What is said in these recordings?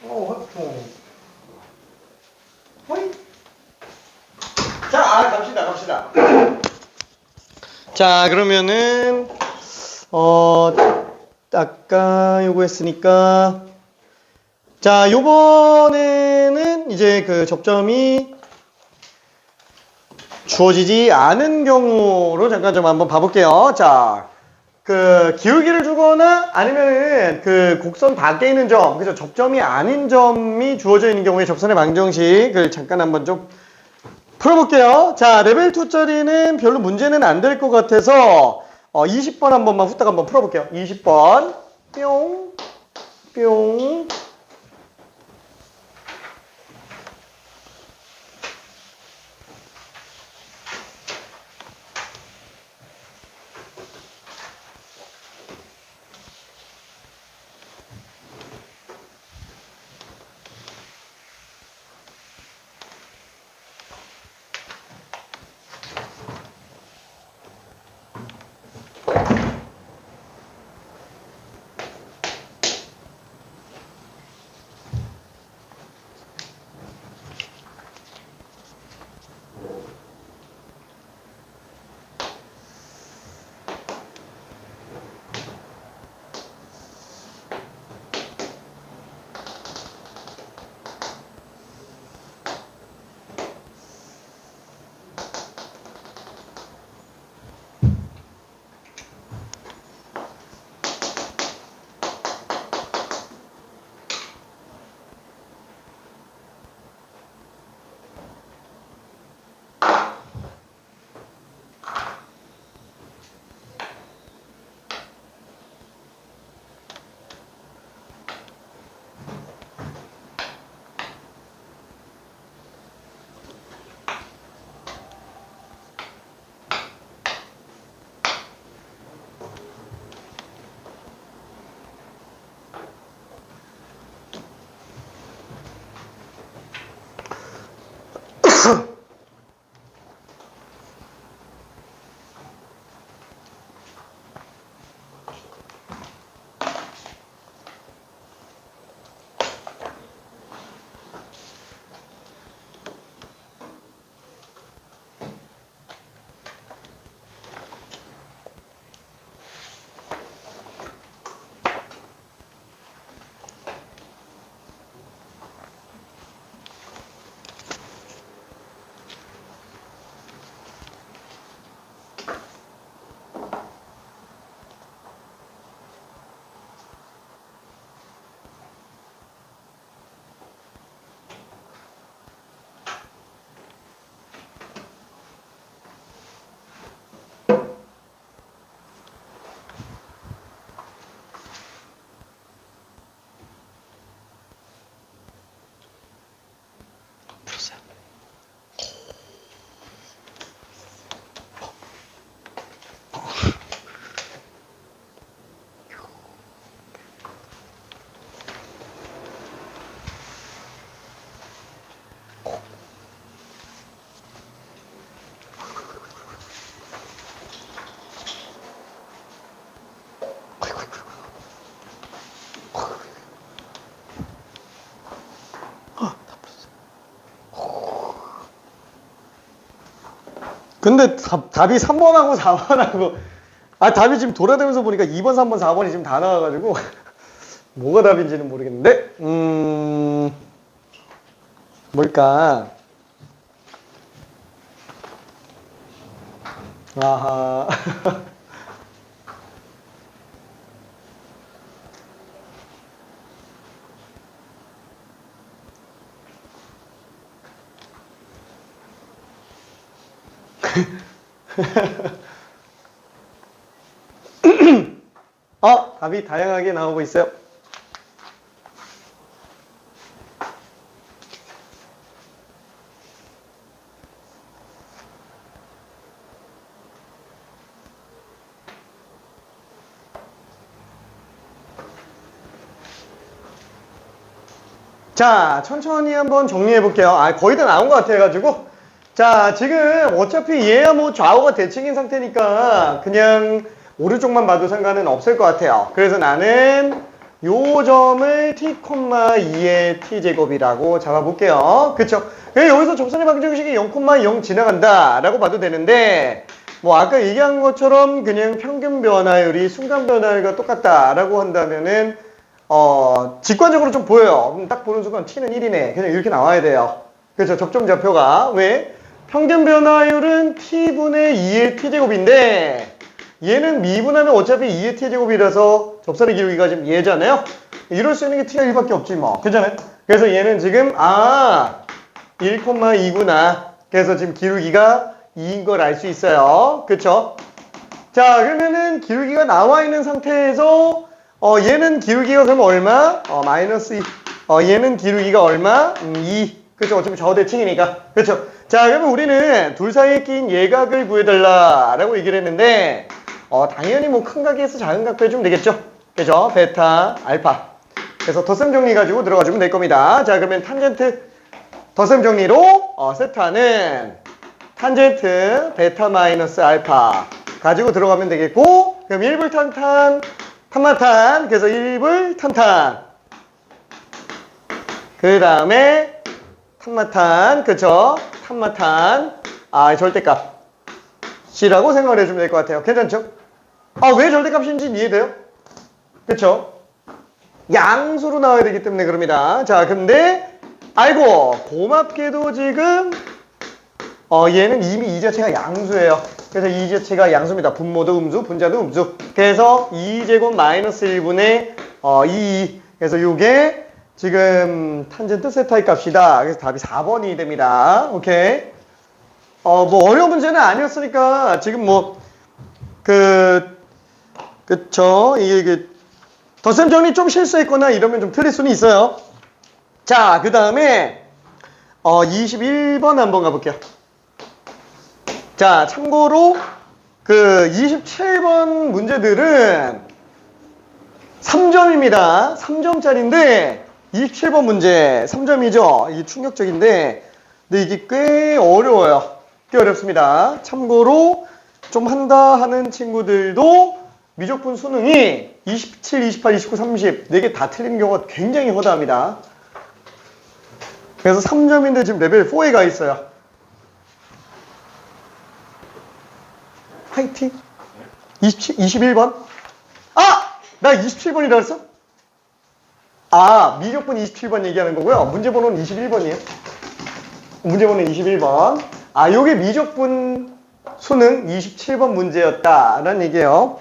화통. 호이. 자, 갑시다. 자, 그러면은, 아까 요거 했으니까. 자, 요번에는 이제 그 접점이 주어지지 않은 경우로 잠깐 좀 한번 봐볼게요. 자, 그 기울기를 주거나 아니면은 그 곡선 밖에 있는 점, 그죠? 접점이 아닌 점이 주어져 있는 경우에 접선의 방정식을 잠깐 한번 좀 풀어볼게요. 자, 레벨 2짜리는 별로 문제는 안 될 것 같아서 20번 한 번만 후딱 한번 풀어볼게요. 20번 뿅, 뿅. 근데 답이 3번하고 4번하고 답이 지금 돌아다니면서 보니까 2번, 3번, 4번이 지금 다 나와가지고 뭐가 답인지는 모르겠는데 뭘까? 아하. 답이 다양하게 나오고 있어요. 자, 천천히 한번 정리해 볼게요. 거의 다 나온 것 같아가지고. 자, 지금 어차피 얘야 뭐 좌우가 대칭인 상태니까 그냥 오른쪽만 봐도 상관은 없을 것 같아요. 그래서 나는 요 점을 t, 2의 t제곱이라고 잡아볼게요. 그쵸? 여기서 접선의 방정식이 0,0 지나간다 라고 봐도 되는데 뭐 아까 얘기한 것처럼 그냥 평균 변화율이 순간 변화율과 똑같다 라고 한다면은 직관적으로 좀 보여요. 딱 보는 순간 t는 1이네. 그냥 이렇게 나와야 돼요. 그렇죠? 적정 좌표가. 왜? 평균 변화율은 t분의 2의 t제곱인데 얘는 미분하면 어차피 2의 t제곱이라서 접선의 기울기가 지금 얘잖아요. 이럴 수 있는 게 t가 1밖에 없지 뭐. 그잖아요. 그래서 얘는 지금 1,2구나. 그래서 지금 기울기가 2인 걸 알 수 있어요. 그쵸? 자, 그러면은 기울기가 나와 있는 상태에서 얘는 기울기가 그럼 얼마? 마이너스 2. 얘는 기울기가 얼마? 2. 그쵸? 어차피 저대칭이니까. 그쵸? 자, 그러면 우리는 둘 사이에 낀 예각을 구해달라라고 얘기를 했는데 당연히 뭐 큰 각에서 작은 각 구해주면 되겠죠? 그죠? 베타, 알파. 그래서 덧셈 정리 가지고 들어가주면 될 겁니다. 자, 그러면 탄젠트 덧셈 정리로 세타는 탄젠트 베타 마이너스 알파 가지고 들어가면 되겠고, 그럼 1불 탄탄, 탄마탄, 그래서 1불 탄탄. 그 다음에 탄마탄, 그쵸? 탄마탄, 절대값. C라고 생각을 해주면 될 것 같아요. 괜찮죠? 왜 절대값인지 이해돼요? 그쵸? 양수로 나와야 되기 때문에 그럽니다. 자, 근데, 아이고, 고맙게도 지금, 얘는 이미 이 자체가 양수예요. 그래서 이 자체가 양수입니다. 분모도 음수, 분자도 음수. 그래서 2제곱 마이너스 1분의 2. 그래서 요게 지금 탄젠트 세타의 값이다. 그래서 답이 4번이 됩니다. 오케이. 뭐 어려운 문제는 아니었으니까 지금 그쵸. 이게 덧셈 정리 좀 실수했거나 이러면 좀 틀릴 수는 있어요. 자, 그 다음에 21번 한번 가볼게요. 자, 참고로 그 27번 문제들은 3점입니다. 3점짜리인데 27번 문제 3점이죠. 이게 충격적인데 근데 이게 꽤 어려워요. 꽤 어렵습니다. 참고로 좀 한다 하는 친구들도 미적분 수능이 27, 28, 29, 30 4개 다 틀리는 경우가 굉장히 허다합니다. 그래서 3점인데 지금 레벨 4에 가 있어요. 화이팅. 21번? 나 27번이라 했어? 미적분 27번 얘기하는 거고요. 문제번호는 21번이에요. 문제번호는 21번. 요게 미적분 수능 27번 문제였다라는 얘기예요.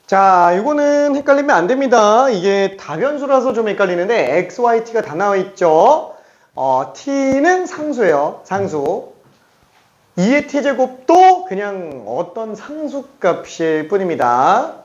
자, 이거는 헷갈리면 안 됩니다. 이게 다변수라서 좀 헷갈리는데 x, y, t가 다 나와 있죠. t는 상수예요. 상수. 2의 t제곱도 그냥 어떤 상수값일 뿐입니다.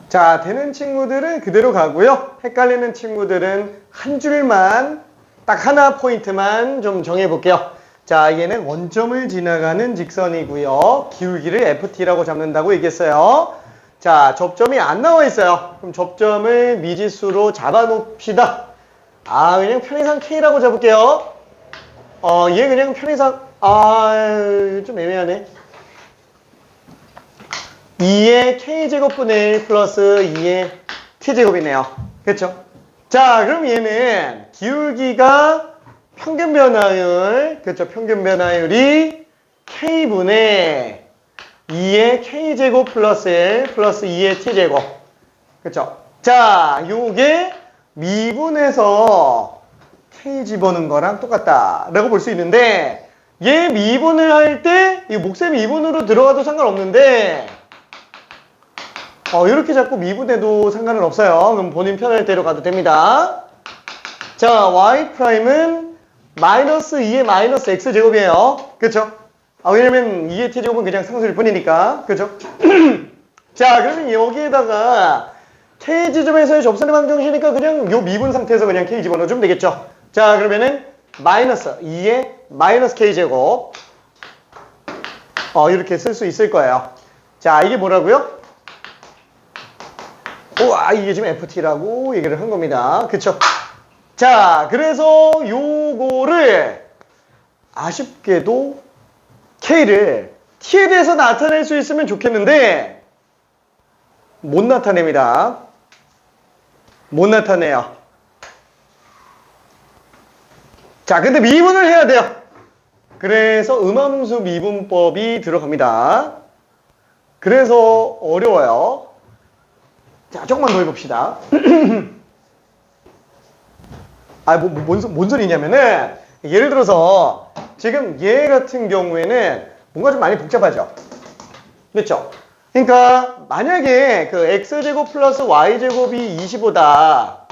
자, 되는 친구들은 그대로 가고요. 헷갈리는 친구들은 한 줄만, 딱 하나 포인트만 좀 정해볼게요. 자, 얘는 원점을 지나가는 직선이고요. 기울기를 FT라고 잡는다고 얘기했어요. 자, 접점이 안 나와 있어요. 그럼 접점을 미지수로 잡아놓읍시다. 그냥 편의상 K라고 잡을게요. 얘 그냥 편의상, 좀 애매하네. 2의 k제곱분의 1 플러스 2의 t제곱이네요. 그렇죠? 자, 그럼 얘는 기울기가 평균 변화율, 그렇죠? 평균 변화율이 k분의 2의 k제곱 플러스 1 플러스 2의 t제곱. 그렇죠? 자, 요게 미분해서 k 집어넣은 거랑 똑같다라고 볼 수 있는데 얘 미분을 할 때 이 몫의 미분으로 들어가도 상관없는데 이렇게 자꾸 미분해도 상관은 없어요. 그럼 본인 편할 대로 가도 됩니다. 자, y'은 마이너스 2의 마이너스 x제곱이에요. 그쵸? 왜냐면 2의 t제곱은 그냥 상수일 뿐이니까. 그쵸? 자, 그러면 여기에다가 k 지점에서의 접선의 방정식이니까 그냥 요 미분 상태에서 그냥 k 집어넣어주면 되겠죠? 자, 그러면은 마이너스 2의 마이너스 k제곱 이렇게 쓸 수 있을 거예요. 자, 이게 뭐라고요? 이게 지금 FT라고 얘기를 한 겁니다. 그쵸? 자, 그래서 요거를 아쉽게도 K를 T에 대해서 나타낼 수 있으면 좋겠는데 못 나타냅니다. 못 나타내요. 자, 근데 미분을 해야 돼요. 그래서 음함수 미분법이 들어갑니다. 그래서 어려워요. 자, 조금만 더 해봅시다. 뭔 소리냐면은, 예를 들어서, 지금 얘 같은 경우에는 뭔가 좀 많이 복잡하죠? 그렇죠? 그러니까, 만약에 그 x제곱 플러스 y제곱이 25다.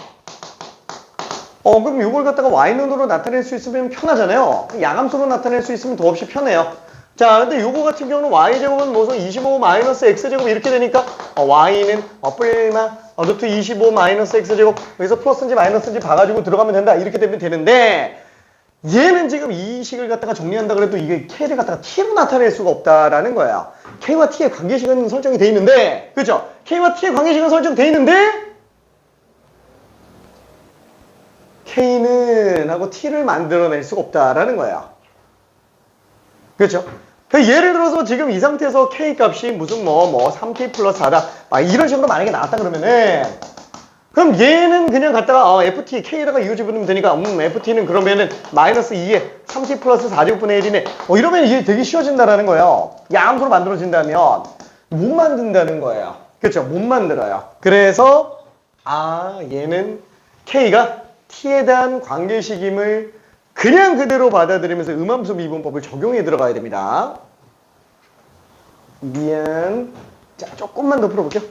그럼 이걸 갖다가 y눈으로 나타낼 수 있으면 편하잖아요. 양함수로 나타낼 수 있으면 더없이 편해요. 자, 근데 요거 같은 경우는 y제곱은 무슨 25 마이너스 x제곱 이렇게 되니까 y는 뿔마 루트 25 마이너스 x제곱 여기서 플러스인지 마이너스인지 봐가지고 들어가면 된다 이렇게 되면 되는데 얘는 지금 이 식을 갖다가 정리한다 그래도 이게 k를 갖다가 t로 나타낼 수가 없다라는 거예요. k와 t의 관계식은 설정이 돼 있는데 그렇죠? k와 t의 관계식은 설정돼 있는데 k는 하고 t를 만들어낼 수가 없다라는 거예요. 그렇죠? 예를 들어서 지금 이 상태에서 k 값이 무슨 3k 플러스 4다 이런 식으로 만약에 나왔다 그러면은 그럼 얘는 그냥 갖다가 ft k에다가 이거 집어넣으면 되니까 ft는 그러면은 마이너스 2에 3k 플러스 4제곱분의 1이네 이러면 이게 되게 쉬워진다라는 거예요. 양수로 만들어진다면 못 만든다는 거예요. 그렇죠? 못 만들어요. 그래서 얘는 k가 t에 대한 관계식임을 그냥 그대로 받아들이면서 음함수 미분법을 적용해 들어가야 됩니다. 미안. 자, 조금만 더 풀어볼게요.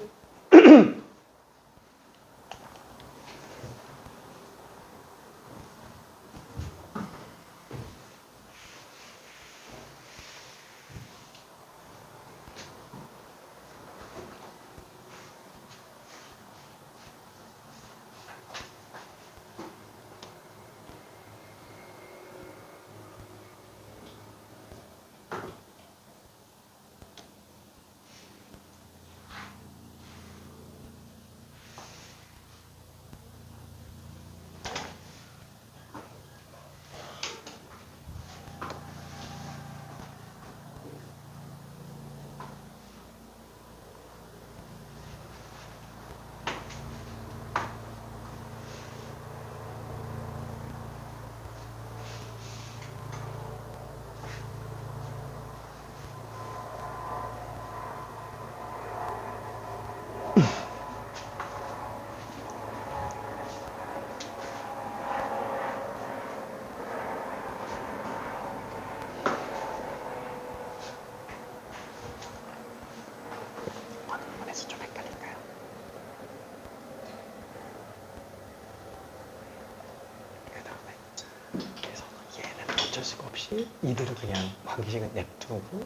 어쩔 수가 없이 이대로 그냥 관계식은 냅두고 그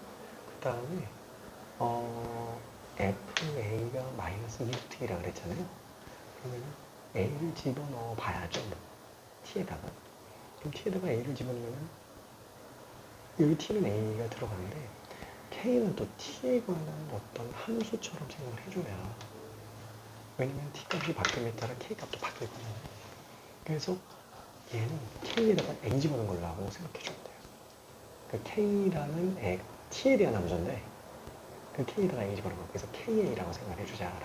다음에 FA가 마이너스 2루트이라 그랬잖아요. 그러면 A를 집어넣어 봐야죠. T에다가. 그럼 T에다가 A를 집어넣으면 여기 T는 A가 들어가는데 K는 또 T에 관한 어떤 함수처럼 생각을 해줘야, 왜냐면 T 값이 바뀌면 따라 K 값도 바뀌거든요. 그래서 얘는 K에다가 A 집어넣은 걸로 하고 생각해주면 돼요. 그 K라는 애가 T에 대한 함수인데 그 K에다가 A 집어넣은 거, 그래서 KA라고 생각을 해주자라는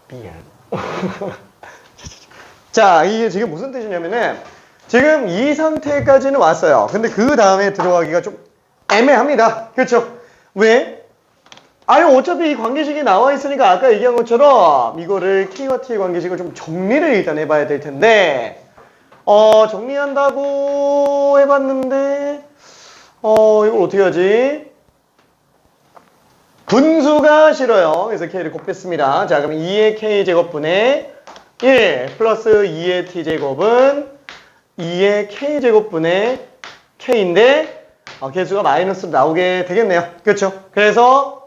거예요. 미안. 자, 이게 지금 무슨 뜻이냐면은 지금 이 상태까지는 왔어요. 근데 그 다음에 들어가기가 좀 애매합니다. 그렇죠? 왜? 아니 어차피 이 관계식이 나와 있으니까 아까 얘기한 것처럼 이거를 K와 T의 관계식을 좀 정리를 일단 해봐야 될 텐데 정리한다고 해봤는데 이걸 어떻게 하지? 분수가 싫어요. 그래서 K를 곱 뺐습니다. 자, 그럼 2의 K제곱분의 1 플러스 2의 T제곱은 2의 K제곱분의 K인데 개수가 마이너스로 나오게 되겠네요. 그렇죠? 그래서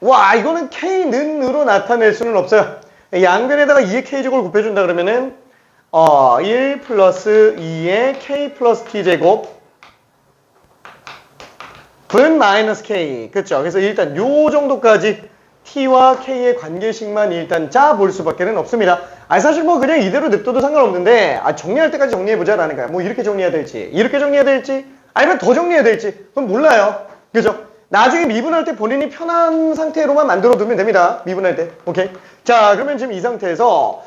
와, 이거는 K는으로 나타낼 수는 없어요. 양변에다가 2의 K제곱을 곱해준다 그러면은 1 플러스 2의 K 플러스 T제곱 분 마이너스 K. 그렇죠? 그래서 일단 요 정도까지 T와 K의 관계식만 일단 짜볼 수밖에 없습니다. 아니 사실 뭐 그냥 이대로 냅둬도 상관없는데 정리할 때까지 정리해보자라는 거야. 뭐 이렇게 정리해야 될지 이렇게 정리해야 될지 아니면 더 정리해야 될지 그건 몰라요. 그죠? 나중에 미분할 때 본인이 편한 상태로만 만들어두면 됩니다. 미분할 때. 오케이? 자, 그러면 지금 이 상태에서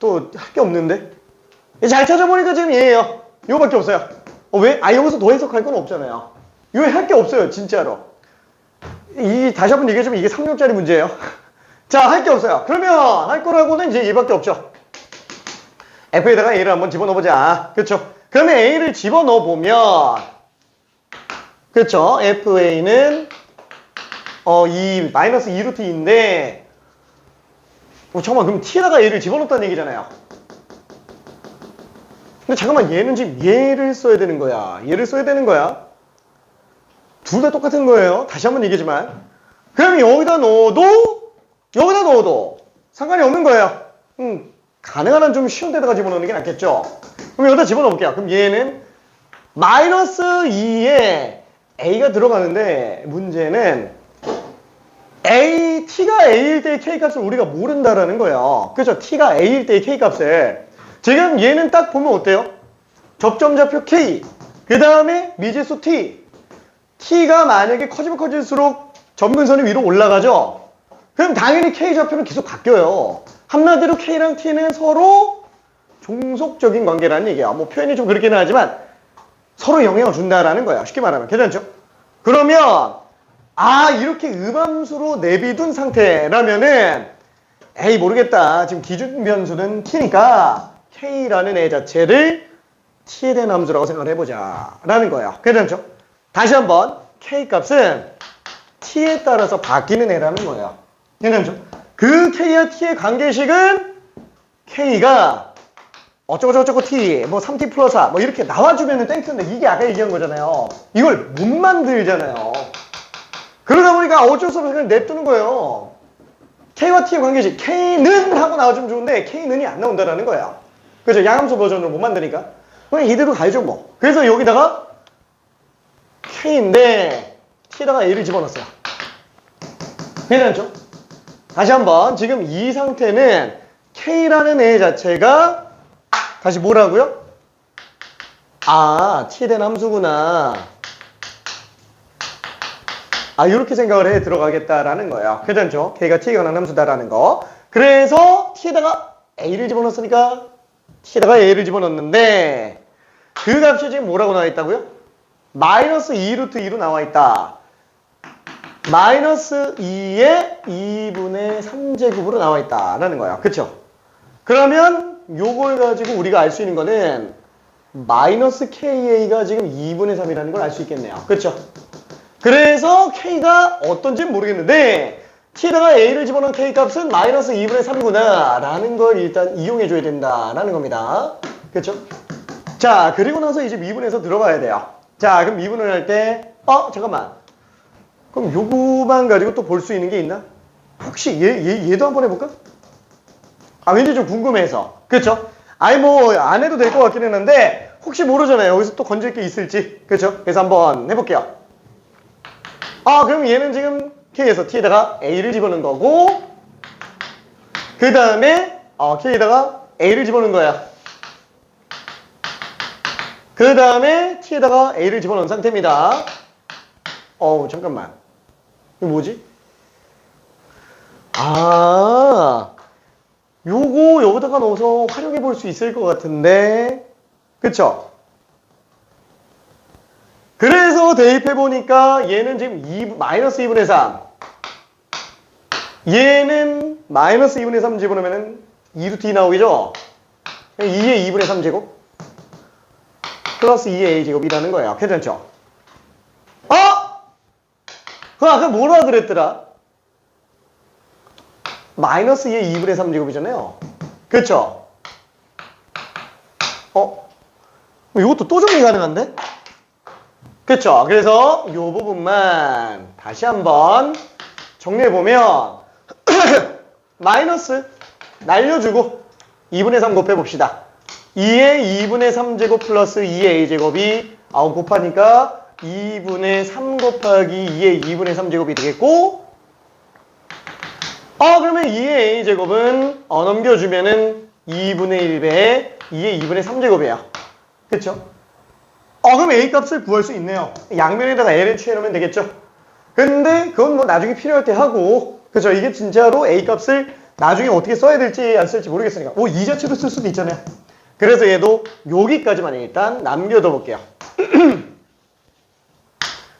또 할 게 없는데 잘 찾아보니까 지금 얘예요. 이거밖에 없어요. 왜? 여기서 더 해석할 건 없잖아요. 이거 할 게 없어요. 진짜로. 다시 한번 얘기해주면 이게 3력짜리 문제예요. 자, 할 게 없어요. 그러면 할 거라고는 이제 얘밖에 없죠. F에다가 A를 한번 집어넣어보자. 그렇죠? 그러면 A를 집어넣어보면 그렇죠? FA는 마이너스 2루트 2인데 잠깐만, 그럼 T에다가 A를 집어넣었다는 얘기잖아요. 근데 잠깐만, 얘는 지금 얘를 써야 되는 거야. 얘를 써야 되는 거야. 둘 다 똑같은 거예요. 다시 한번 얘기지만. 그럼 여기다 넣어도 상관이 없는 거예요. 가능한 한 좀 쉬운 데다가 집어넣는 게 낫겠죠. 그럼 여기다 집어넣을게요. 그럼 얘는 마이너스 2에 A가 들어가는데 문제는 T가 A일 때의 K값을 우리가 모른다라는 거예요. 그렇죠? T가 A일 때의 K값을. 지금 얘는 딱 보면 어때요? 접점좌표 K, 그 다음에 미지수 T. T가 만약에 커지면 커질수록 점근선이 위로 올라가죠? 그럼 당연히 K좌표는 계속 바뀌어요. 한마디로 K랑 T는 서로 종속적인 관계라는 얘기야. 뭐 표현이 좀 그렇기는 하지만 서로 영향을 준다라는 거야. 쉽게 말하면. 괜찮죠? 그러면 이렇게 음함수로 내비둔 상태라면은 에이 모르겠다. 지금 기준 변수는 T니까 K라는 애 자체를 T에 대한 함수라고 생각을 해보자 라는 거예요. 괜찮죠? 다시 한번 K값은 T에 따라서 바뀌는 애라는 거예요. 괜찮죠? 그 K와 T의 관계식은 K가 어쩌고저쩌고 T, 뭐 3T 플러스 4, 뭐 이렇게 나와주면은 땡큐인데 이게 아까 얘기한 거잖아요. 이걸 못 만들잖아요. 그러다 보니까 어쩔 수 없이 그냥 냅두는 거예요. K와 T의 관계식, K는 하고 나와주면 좋은데 K는이 안 나온다라는 거예요. 그죠? 양함수 버전으로 못 만드니까. 그냥 이대로 가야죠 뭐. 그래서 여기다가 K인데 T에다가 A를 집어넣었어요. 괜찮죠? 다시 한번 지금 이 상태는 K라는 애 자체가 다시 뭐라고요? T에 대한 함수구나. 이렇게 생각을 해 들어가겠다라는 거예요. 괜찮죠? K가 T에 관한 함수다라는 거. 그래서 T에다가 A를 집어넣었으니까 T에다가 A를 집어넣었는데 그 값이 지금 뭐라고 나와 있다고요? 마이너스 2루트 2로 나와 있다. 마이너스 2의 2분의 3제곱으로 나와 있다라는 거예요. 그쵸? 그러면 요걸 가지고 우리가 알 수 있는 거는 마이너스 KA가 지금 2분의 3이라는 걸 알 수 있겠네요. 그쵸? 그래서 K가 어떤지는 모르겠는데 t에다가 a를 집어넣은 k 값은 마이너스 2분의 3이구나 라는 걸 일단 이용해 줘야 된다라는 겁니다. 그렇죠? 자, 그리고 나서 이제 미분에서 들어가야 돼요. 자, 그럼 미분을 할 때 잠깐만. 그럼 요거만 가지고 또 볼 수 있는 게 있나? 혹시 얘도 한번 해볼까? 아, 왠지 좀 궁금해서. 그렇죠? 아니 뭐 안 해도 될 것 같긴 했는데 혹시 모르잖아요. 여기서 또 건질 게 있을지. 그렇죠? 그래서 한번 해볼게요. 그럼 얘는 지금 K에서 T에다가 A를 집어넣은 거고 그 다음에 K에다가 A를 집어넣은 거야. 그 다음에 T에다가 A를 집어넣은 상태입니다. 잠깐만. 이거 뭐지? 요거 여기다가 넣어서 활용해 볼 수 있을 것 같은데 그쵸? 그래서 대입해 보니까 얘는 지금 마이너스 2분의 3 얘는 마이너스 2분의 3 집어넣으면 2루트 2 나오겠죠? 2의 2분의 3제곱 플러스 2의 a제곱이라는 거예요. 괜찮죠? 그럼 아까 뭐라 그랬더라? 마이너스 2의 2분의 3제곱이잖아요. 그쵸? 이것도 또 정리 가능한데? 그쵸? 그래서 이 부분만 다시 한번 정리해보면 마이너스 날려주고 2분의 3 곱해봅시다. 2의 2분의 3제곱 플러스 2의 a제곱이 곱하니까 2분의 3 곱하기 2의 2분의 3제곱이 되겠고 그러면 2의 a제곱은 넘겨주면은 2분의 1배 2의 2분의 3제곱이에요. 그쵸? 그럼 a 값을 구할 수 있네요. 양면에다가 l을 취해놓으면 되겠죠? 근데 그건 뭐 나중에 필요할 때 하고 그죠? 이게 진짜로 a 값을 나중에 어떻게 써야 될지 안 쓸지 모르겠으니까 이 자체로 쓸 수도 있잖아요. 그래서 얘도 여기까지만 일단 남겨둬 볼게요.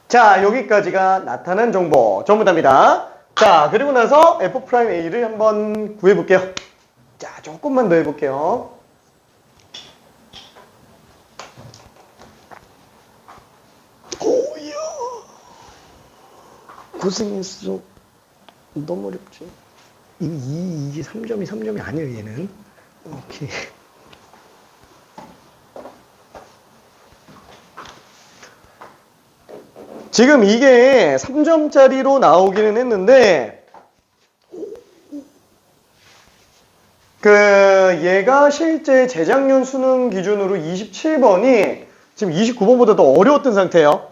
자, 여기까지가 나타난 정보 전부 다입니다. 자, 그리고 나서 f'a를 한번 구해볼게요. 자, 조금만 더 해볼게요. 오야 고생했어. 너무 어렵지. 이게 3점이 아니에요, 얘는. 오케이. 지금 이게 3점짜리로 나오기는 했는데 얘가 실제 재작년 수능 기준으로 27번이 지금 29번보다 더 어려웠던 상태예요.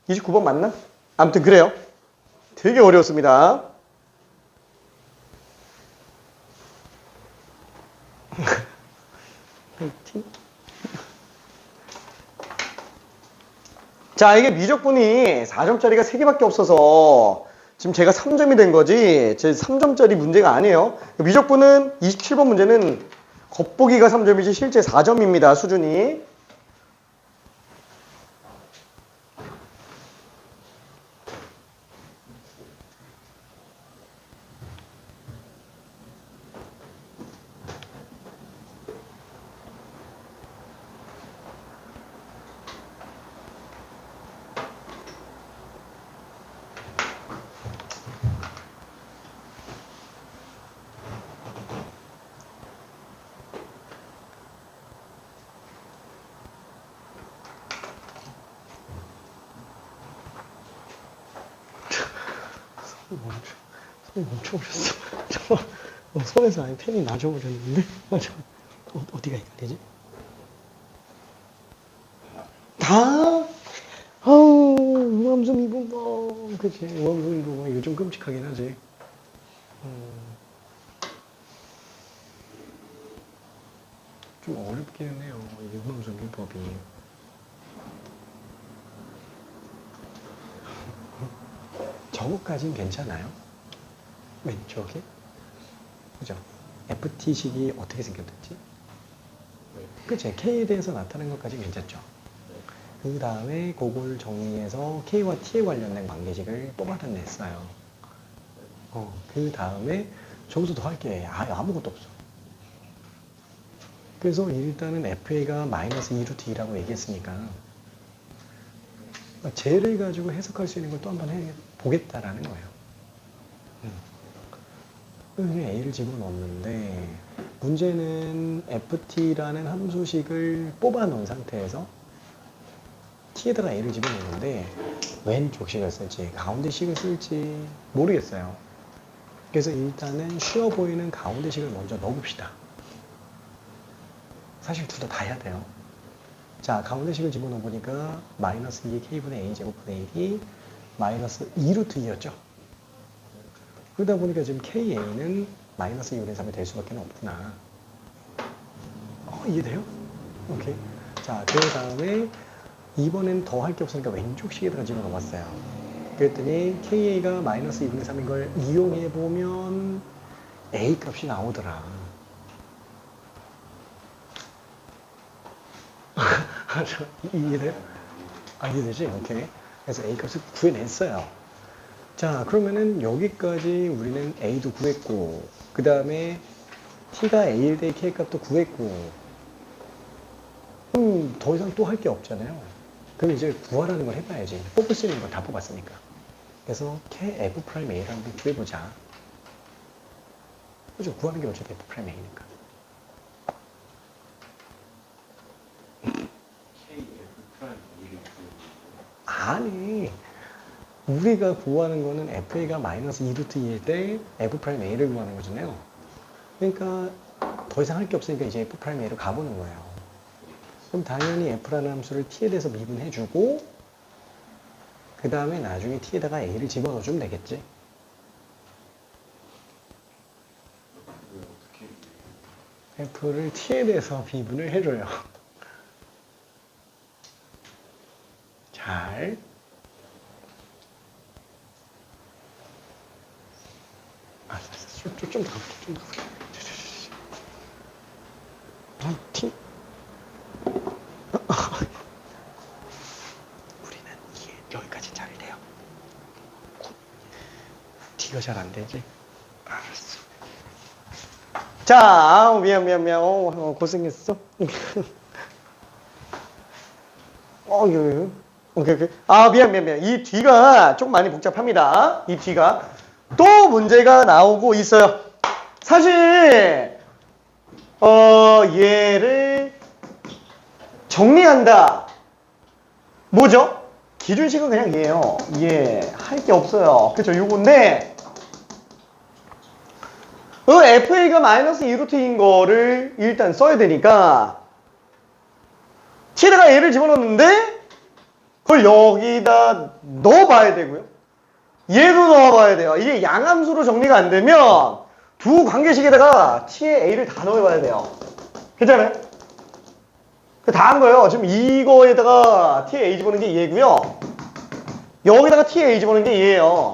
29번 맞나? 아무튼 그래요. 되게 어려웠습니다. 자, 이게 미적분이 4점짜리가 3개밖에 없어서 지금 제가 3점이 된 거지 제 3점짜리 문제가 아니에요. 미적분은 27번 문제는 겉보기가 3점이지 실제 4점입니다. 수준이. 손이 멈춰버렸어. 잠깐만. 손에서 아예 펜이 나져버렸는데? 어디가 헷갈리지? 우암수 미분법. 그치. 우암수 미분법. 이거 좀 끔찍하긴 하지. 좀 어렵기는 해요. 이 우암수 미분법이. 저거까진 괜찮아요? 왼쪽에? 그죠? FT식이 어떻게 생겼는지? 그치? K에 대해서 나타낸 것까지 괜찮죠? 그 다음에 그걸 정리해서 K와 T에 관련된 관계식을 뽑아냈어요. 그 다음에 저기서 더 할 게 아무것도 없어. 그래서 일단은 FA가 마이너스 2루트 2라고 얘기했으니까 쟤를 가지고 해석할 수 있는 걸 또 한번 보겠다라는 거예요. a를 집어넣었는데 문제는 ft라는 함수식을 뽑아놓은 상태에서 t에다가 a를 집어넣는데 왼쪽 식을 쓸지 가운데 식을 쓸지 모르겠어요. 그래서 일단은 쉬워 보이는 가운데 식을 먼저 넣어봅시다. 사실 둘 다 해야 돼요. 자, 가운데 식을 집어넣어보니까 마이너스 2의 k분의 a제곱분의 1이 마이너스 2루트 2였죠. 그러다 보니까 지금 ka는 마이너스 2분의 3이 될 수밖에 없구나. 이해돼요? 오케이. 자, 그 다음에 이번엔 더 할 게 없으니까 왼쪽 식에다가 집어넣어봤어요. 그랬더니 ka가 마이너스 2분의 3인 걸 이용해보면 a 값이 나오더라. 이해돼요? 이해되지? 오케이. 그래서 a 값을 구해냈어요. 자, 그러면은 여기까지 우리는 a도 구했고, 그 다음에 t가 a일 때 k 값도 구했고, 더 이상 또 할 게 없잖아요. 그럼 이제 구하라는 걸 해봐야지. 뽑을 수 있는 걸 다 뽑았으니까. 그래서 kf'a를 한번 구해보자. 그죠? 구하는 게 어차피 f'a니까. 아니, 우리가 구하는 거는 fa가 마이너스 2루트 2일 때 f'a를 구하는 거잖아요. 그러니까 더 이상 할 게 없으니까 이제 f'a로 가보는 거예요. 그럼 당연히 f라는 함수를 t에 대해서 미분해주고 그 다음에 나중에 t에다가 a를 집어넣어주면 되겠지. f를 t에 대해서 미분을 해줘요. 잘. 좀 더 가볼게. 파이팅. 우리는 이게 여기까지 잘 돼요. D가 잘 안 되지? 알았어. 자, 미안. 고생했어. 오케이. 미안. 이 뒤가 좀 많이 복잡합니다. 이 뒤가. 또 문제가 나오고 있어요. 사실, 얘를 정리한다. 뭐죠? 기준식은 그냥 얘예요. 할 게 없어요. 그쵸? 요건데, fa가 마이너스 2루트인 거를 일단 써야 되니까, t에다가 얘를 집어넣는데, 그걸 여기다 넣어봐야 되고요. 얘도 넣어봐야 돼요. 이게 양함수로 정리가 안 되면 두 관계식에다가 t에 a를 다 넣어봐야 돼요. 괜찮아요? 다 한 거예요. 지금 이거에다가 t에 a 집어넣는 게 얘고요. 여기다가 t에 a 집어넣는 게 얘예요.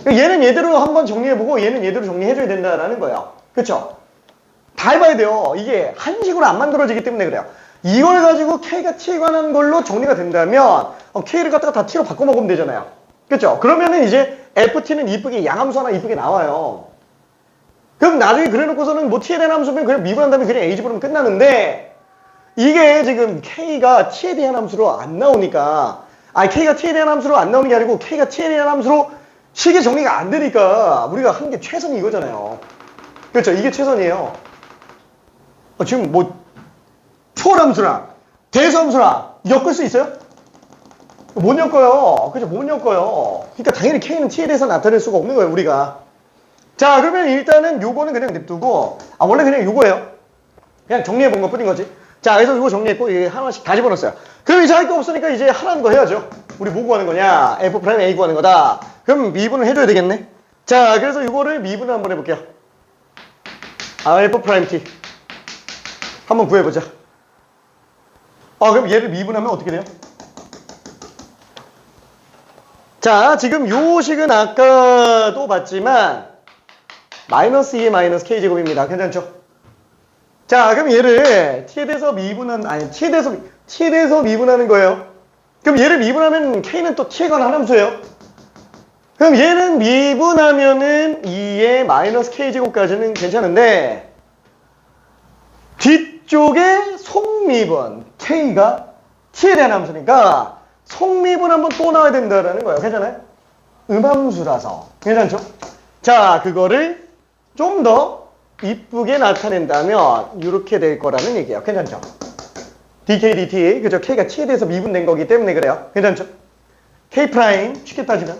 얘는 얘대로 한번 정리해보고 얘는 얘대로 정리해줘야 된다라는 거예요. 그쵸? 다 해봐야 돼요. 이게 한식으로 안 만들어지기 때문에 그래요. 이걸 가지고 K가 T에 관한 걸로 정리가 된다면 K를 갖다가 다 T로 바꿔 먹으면 되잖아요. 그쵸? 그러면은 이제 FT는 이쁘게 양함수 하나 이쁘게 나와요. 그럼 나중에 그래놓고서는 뭐 T에 대한 함수면 그냥 미분한 다음에 그냥 A 집어넣으면 끝나는데 이게 지금 K가 T에 대한 함수로 안 나오니까 K가 T에 대한 함수로 안 나오는 게 아니고 K가 T에 대한 함수로 식이 정리가 안 되니까 우리가 한 게 최선이 이거잖아요. 그렇죠? 이게 최선이에요. 지금 뭐 초월함수랑 대수함수랑 엮을 수 있어요? 못 엮어요. 그죠? 못 엮어요. 그러니까 당연히 K는 T에 대해서 나타낼 수가 없는 거예요, 우리가. 자, 그러면 일단은 요거는 그냥 냅두고, 원래 그냥 요거예요. 그냥 정리해 본 것 뿐인 거지. 자, 그래서 요거 정리했고, 이게 하나씩 다 집어넣었어요. 그럼 이제 할 거 없으니까 이제 하라는 거 해야죠. 우리 뭐 구하는 거냐? F'A 구하는 거다. 그럼 미분을 해줘야 되겠네. 자, 그래서 요거를 미분을 한번 해볼게요. F'T. 한번 구해보자. 그럼 얘를 미분하면 어떻게 돼요? 자, 지금 요 식은 아까도 봤지만 마이너스 2의 마이너스 k제곱입니다. 괜찮죠? 자, 그럼 얘를 t에 대해서 t에 대해서 미분하는 거예요. 그럼 얘를 미분하면 k는 또 t에 관한 함수예요. 그럼 얘는 미분하면은 2의 마이너스 k제곱까지는 괜찮은데 뒤쪽에 속미분 k가 t에 대한 함수니까 속미분 한번 또 나와야 된다라는 거예요. 괜찮아요? 음함수라서. 괜찮죠? 자, 그거를 좀 더 이쁘게 나타낸다면 이렇게 될 거라는 얘기예요. 괜찮죠? dk dt 그죠? k가 t에 대해서 미분된 거기 때문에 그래요. 괜찮죠? k 프라임 쉽게 따지면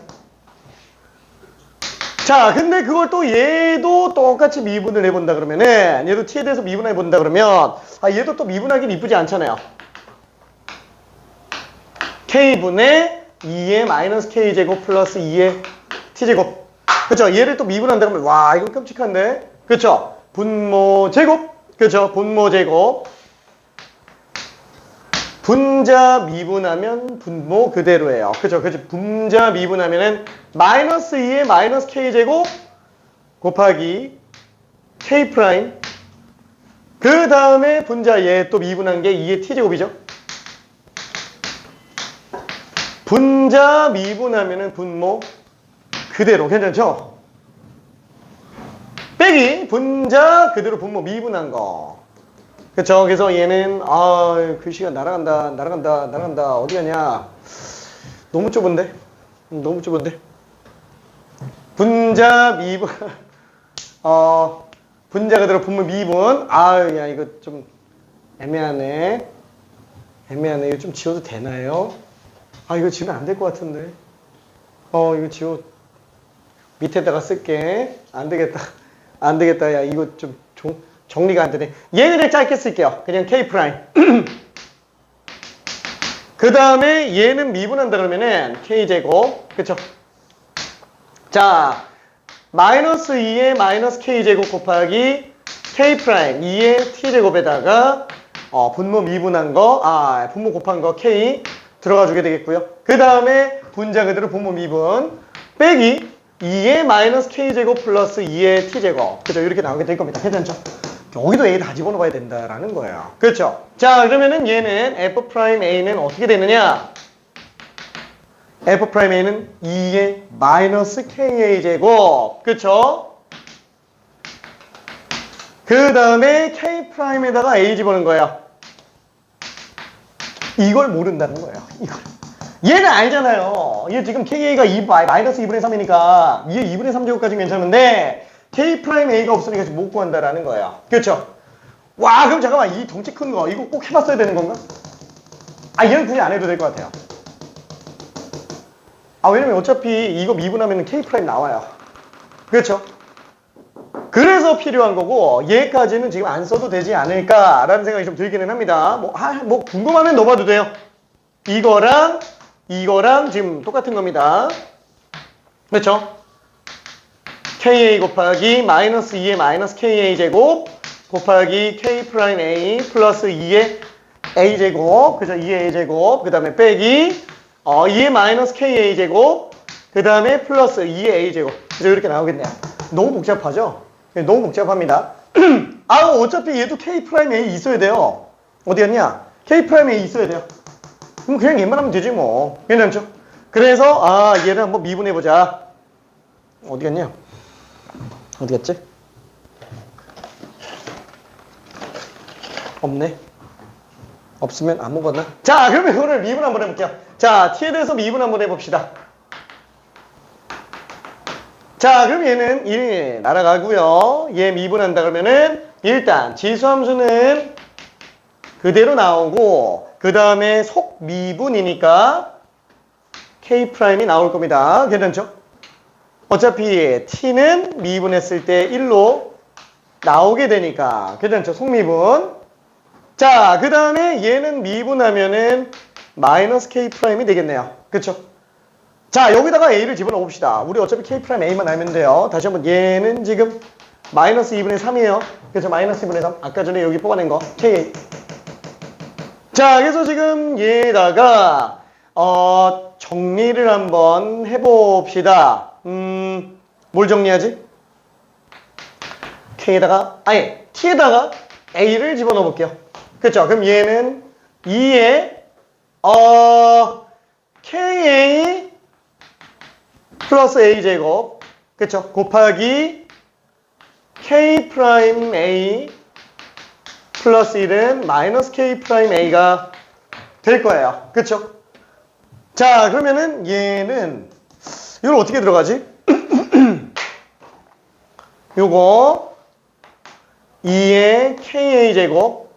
자 근데 그걸 또 얘도 똑같이 미분을 해본다 그러면은 얘도 t에 대해서 미분해 본다 그러면 얘도 또 미분하긴 이쁘지 않잖아요. k분의 2의 마이너스 k제곱 플러스 2의 t제곱 그쵸? 얘를 또 미분한다 그러면 와 이건 끔찍한데 그쵸? 분모 제곱 그쵸? 분모 제곱 분자 미분하면 분모 그대로예요. 그쵸? 그쵸? 분자 미분하면은 마이너스 2의 마이너스 k제곱 곱하기 k 프라임 그 다음에 분자 얘 또 미분한 게 2의 t제곱이죠. 분자 미분하면은 분모 그대로 괜찮죠? 빼기 분자 그대로 분모 미분한 거 그쵸? 그래서 얘는 글씨가 날아간다 어디 가냐 너무 좁은데 너무 좁은데 분자 미분 분자 그대로 분모 미분 야 이거 좀 애매하네 이거 좀 지워도 되나요? 이거 지우면 안 될 것 같은데 이거 지워 밑에다가 쓸게 안 되겠다 야 이거 좀 정리가 안 되네 얘는 그냥 짧게 쓸게요 그냥 k 프라임 그 다음에 얘는 미분한다 그러면은 k제곱 그쵸 자 마이너스 2의 마이너스 k제곱 곱하기 k 프라임 2의 t제곱에다가 분모 미분한 거 분모 곱한 거 k 들어가 주게 되겠고요 그 다음에 분자 그대로 분모 미분 빼기 2의 마이너스 k제곱 플러스 2의 t제곱 그죠 이렇게 나오게 될 겁니다 괜찮죠? 여기도 A 다 집어넣어야 된다라는 거예요 그렇죠? 자 그러면은 얘는 F'A는 어떻게 되느냐 F'A는 2의 마이너스 KA제곱 그쵸? 그 다음에 K'에다가 A 집어넣은 거예요 이걸 모른다는 거예요 이걸 얘는 알잖아요 얘 지금 KA가 마이너스 2분의 3이니까 얘 2분의 3제곱까지는 괜찮은데 K'A가 없으니까 지금 못 구한다라는 거예요. 그렇죠? 와 그럼 잠깐만 이 덩치 큰 거 이거 꼭 해봤어야 되는 건가? 얘는 굳이 안 해도 될 것 같아요. 왜냐면 어차피 이거 미분하면 K' 나와요. 그렇죠? 그래서 필요한 거고 얘까지는 지금 안 써도 되지 않을까라는 생각이 좀 들기는 합니다. 뭐 궁금하면 넣어봐도 돼요. 이거랑 지금 똑같은 겁니다. 그렇죠? KA 곱하기 마이너스 2의 마이너스 KA 제곱 곱하기 K 프라임 A 플러스 2의 A 제곱 그죠? 2의 A 제곱 그 다음에 빼기 2의 마이너스 KA 제곱 그 다음에 플러스 2의 A 제곱 그죠? 이렇게 나오겠네요. 너무 복잡하죠? 너무 복잡합니다. 어차피 얘도 K 프라임 A 있어야 돼요. 어디 갔냐? K 프라임 A 있어야 돼요. 그럼 그냥 얘만 하면 되지 뭐. 괜찮죠? 그래서 얘를 한번 미분해보자. 어디 갔냐? 어디 갔지? 없네. 없으면 아무거나. 자, 그러면 이거를 미분 한번 해볼게요. 자, t에 대해서 미분 한번 해봅시다. 자, 그럼 얘는 1 날아가고요. 얘 미분한다 그러면은 일단 지수함수는 그대로 나오고 그 다음에 속미분이니까 K'이 나올 겁니다. 괜찮죠? 어차피 t는 미분했을 때 1로 나오게 되니까 괜찮죠? 속미분. 자, 그 다음에 얘는 미분하면은 마이너스 K'이 되겠네요. 그쵸? 자, 여기다가 A를 집어넣어 봅시다. 우리 어차피 K'A만 알면 돼요. 다시 한번 얘는 지금 마이너스 2분의 3이에요. 그래서 마이너스 2분의 3. 아까 전에 여기 뽑아낸 거. KA. 자, 그래서 지금 얘에다가 정리를 한번 해봅시다. 뭘 정리하지? T에다가 A를 집어넣어 볼게요. 그쵸? 그럼 얘는 2에 KA 플러스 A제곱 그쵸? 곱하기 K 프라임 A 플러스 1은 마이너스 K 프라임 A가 될 거예요. 그쵸? 자, 그러면은 얘는 이걸 어떻게 들어가지? 요거 2의 KA 제곱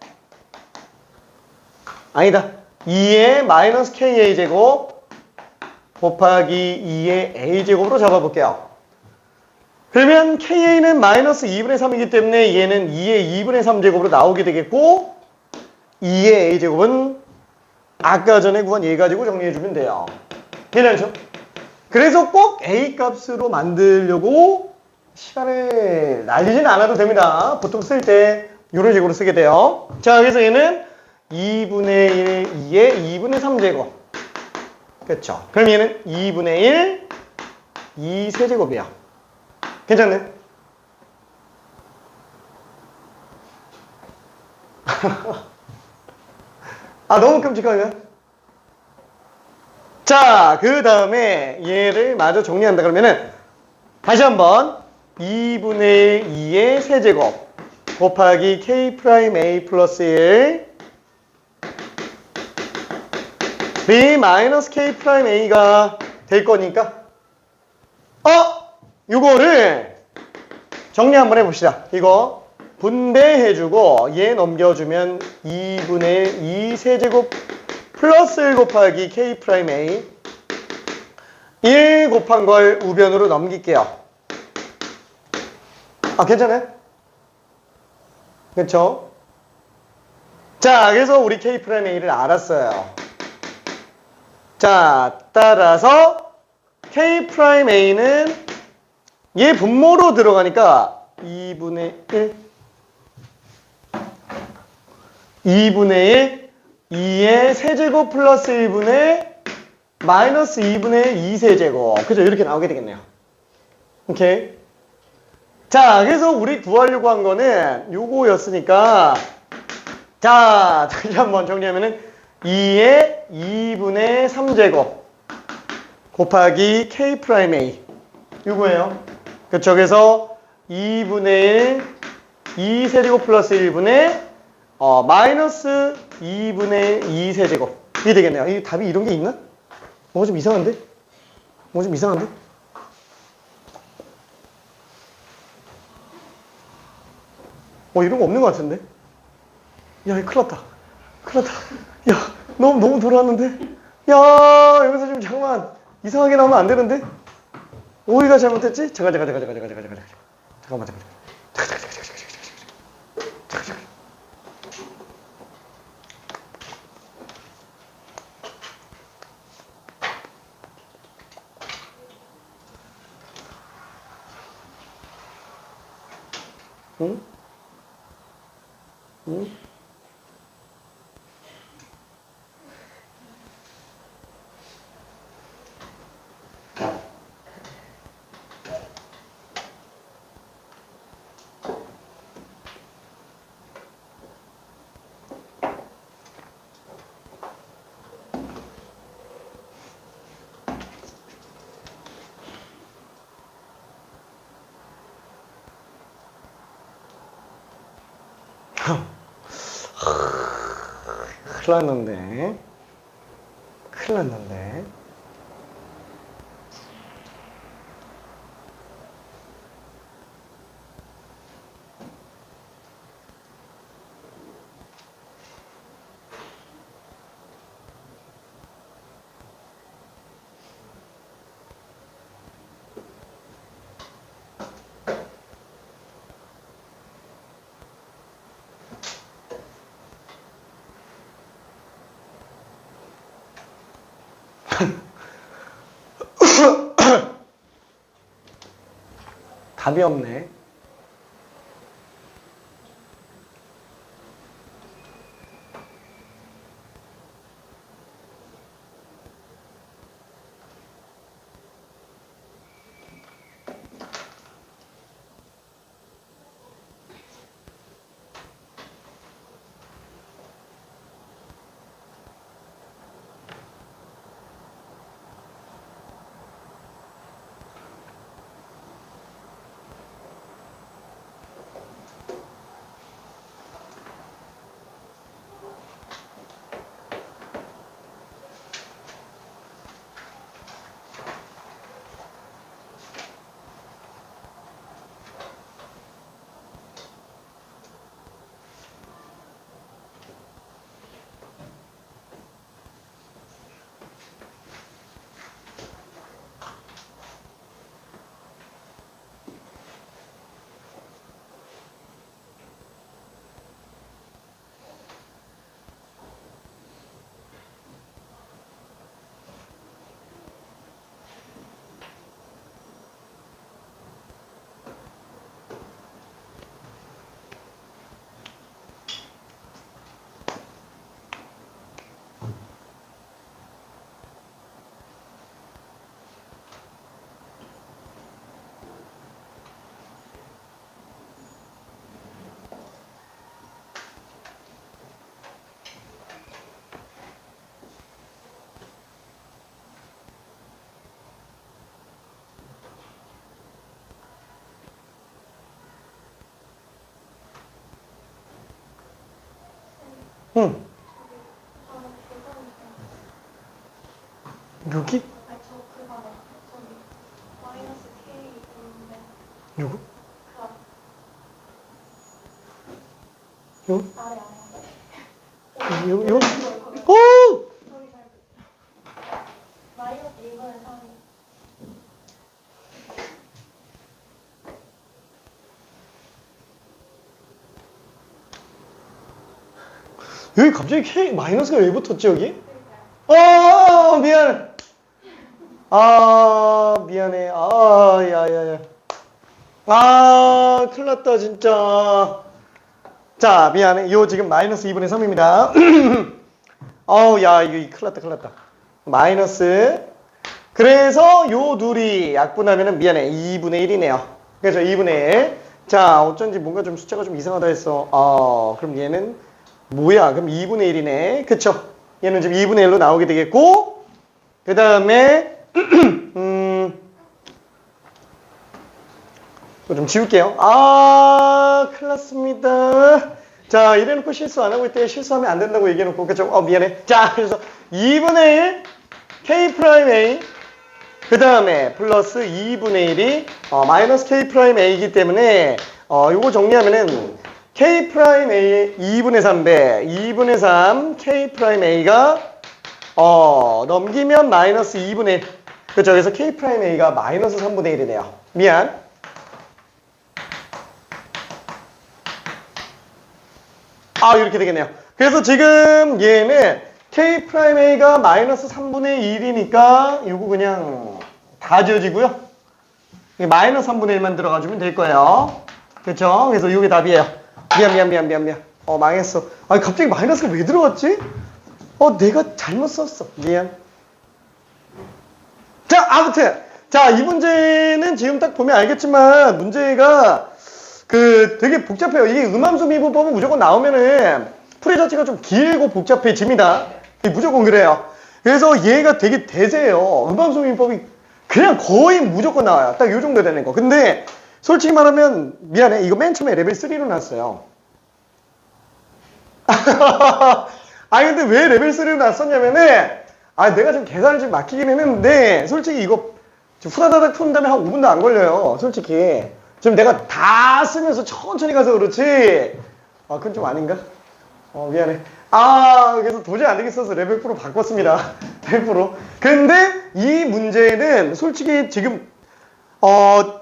아니다. 2의 마이너스 KA 제곱 곱하기 2의 A 제곱으로 잡아볼게요. 그러면 KA는 마이너스 2분의 3이기 때문에 얘는 2의 2분의 3 제곱으로 나오게 되겠고 2의 A 제곱은 아까 전에 구한 얘 가지고 정리해주면 돼요. 괜찮죠? 그래서 꼭 A 값으로 만들려고 시간을 날리진 않아도 됩니다. 보통 쓸 때 이런 식으로 쓰게 돼요. 자, 그래서 얘는 2분의 1, 2의 2분의 3 제곱. 그렇죠? 그럼 얘는 2분의 1, 2 세제곱이야. 괜찮네? 아, 너무 끔찍하냐? 자, 그 다음에 얘를 마저 정리한다 그러면은 다시 한번 2분의 2의 세제곱 곱하기 K'a 플러스 1 B 마이너스 K'A가 될 거니까 이거를 정리 한번 해봅시다. 이거 분배해주고 얘 넘겨주면 2분의 2 세제곱 플러스 1 곱하기 K'A 1 곱한 걸 우변으로 넘길게요. 아, 괜찮아요? 그쵸? 자, 그래서 우리 K'A를 알았어요. 자, 따라서 K'A는 얘 분모로 들어가니까 2분의 1 2의 세제곱 플러스 1분의 마이너스 2분의 2 세제곱. 그죠? 이렇게 나오게 되겠네요. 오케이. 자, 그래서 우리 구하려고 한 거는 요거였으니까 자, 다시 한번 정리하면은 2의 2분의 3제곱 곱하기 K'A 요거예요. 그쵸? 그래서 2분의 1 2 세제곱 플러스 1분의 마이너스 2분의 2 세제곱 이게 되겠네요. 이 답이 이런 게 있나? 뭔가 좀 이상한데? 이런 거 없는 것 같은데? 야, 이거 큰일 났다. 야, 너무 돌아왔는데? 야, 여기서 지금 잠깐만 이상하게 나오면 안 되는데? 어디가 잘못했지? 잠깐만. 응? 큰일 났는데. 답이 없네. 응. 여기? 누구? 요? 요? 오! 여기 갑자기 K 마이너스가 왜 붙었지 여기? 미안. 미안해. 야야야. 큰일 났다 진짜. 자, 미안해. 요 지금 마이너스 2분의 3입니다. 야, 이거 큰일 났다, 큰일 났다. 마이너스. 그래서 요 둘이 약분하면은 미안해. 2분의 1이네요. 그래서 2분의 1. 자, 어쩐지 뭔가 좀 숫자가 좀 이상하다 했어. 그럼 얘는 뭐야? 그럼 2분의 1이네. 그쵸? 얘는 지금 2분의 1로 나오게 되겠고, 그 다음에, 이거 좀 지울게요. 큰일 났습니다. 자, 이래놓고 실수 안 하고 있대. 실수하면 안 된다고 얘기해놓고. 그쵸? 미안해. 자, 그래서 2분의 1, K'A, 그 다음에 플러스 2분의 1이, 마이너스 K'A이기 때문에, 요거 정리하면은, K'A의 2분의 3배, 2분의 3, K'A가, 넘기면 마이너스 2분의 1. 그쵸? 그래서 K'A가 마이너스 3분의 1이네요. 미안. 이렇게 되겠네요. 그래서 지금 얘는 K'A가 마이너스 3분의 1이니까 요거 그냥 다 지워지고요. 마이너스 3분의 1만 들어가주면 될 거예요. 그쵸? 그래서 요게 답이에요. 미안. 망했어. 갑자기 마이너스가 왜 들어갔지? 내가 잘못 썼어. 미안. 자, 아무튼. 자, 이 문제는 지금 딱 보면 알겠지만 문제가 되게 복잡해요. 이게 음함수 미분법은 무조건 나오면은 풀이 자체가 좀 길고 복잡해집니다. 무조건 그래요. 그래서 얘가 되게 대세예요. 음함수 미분법이 그냥 거의 무조건 나와요. 딱 요 정도 되는 거. 근데 솔직히 말하면 미안해. 이거 맨 처음에 레벨 3로 났어요. 근데 왜 레벨 3로 났었냐면은 내가 좀 계산을 좀 막히긴 했는데 솔직히 이거 후다다닥 푸는 다음에 한 5분도 안 걸려요. 솔직히. 지금 내가 다 쓰면서 천천히 가서 그렇지. 그건 좀 아닌가? 미안해. 그래서 도저히 안 되겠어서 레벨 프로 바꿨습니다. 레벨 프로. 근데 이 문제는 솔직히 지금,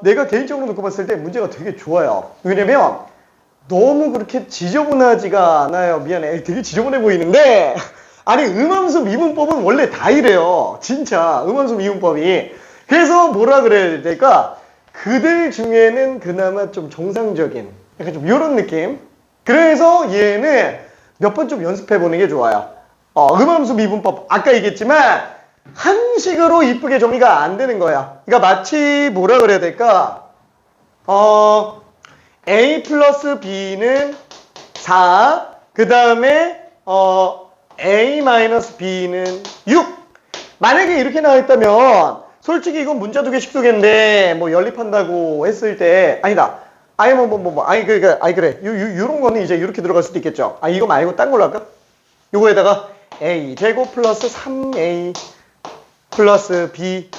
내가 개인적으로 놓고 봤을 때 문제가 되게 좋아요. 왜냐면 너무 그렇게 지저분하지가 않아요. 미안해. 되게 지저분해 보이는데, 아니, 음함수 미분법은 원래 다 이래요. 진짜, 음함수 미분법이. 그래서 뭐라 그래야 될까? 그들 중에는 그나마 좀 정상적인 약간 좀 이런 느낌. 그래서 얘는 몇 번 좀 연습해 보는 게 좋아요. 음함수 미분법 아까 얘기했지만 한식으로 이쁘게 정리가 안 되는 거야. 그러니까 마치 뭐라 그래야 될까? A 플러스 B는 4, 그 다음에 A 마이너스 B는 6. 만약에 이렇게 나와 있다면 솔직히 이건 문자 두 개 식수계인데 뭐 연립한다고 했을 때 아니다. 그래. 요런 거는 이제 이렇게 들어갈 수도 있겠죠. 이거 말고 딴 걸로 할까? 요거에다가 A 제곱 플러스 3A 플러스 B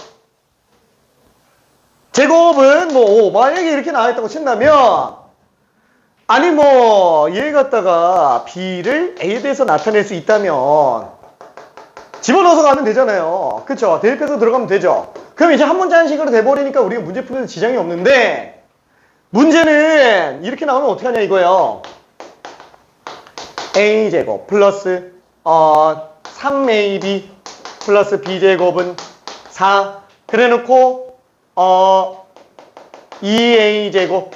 제곱은 뭐 만약에 이렇게 나와 있다고 친다면 아니 뭐 얘 갖다가 B를 A에 대해서 나타낼 수 있다면 집어넣어서 가면 되잖아요. 그쵸? 대입해서 들어가면 되죠. 그럼 이제 한 문제 한식으로 돼버리니까 우리가 문제 푸는 데 지장이 없는데 문제는 이렇게 나오면 어떻게 하냐 이거예요. A제곱 플러스 3AB 플러스 B제곱은 4 그래놓고 2A제곱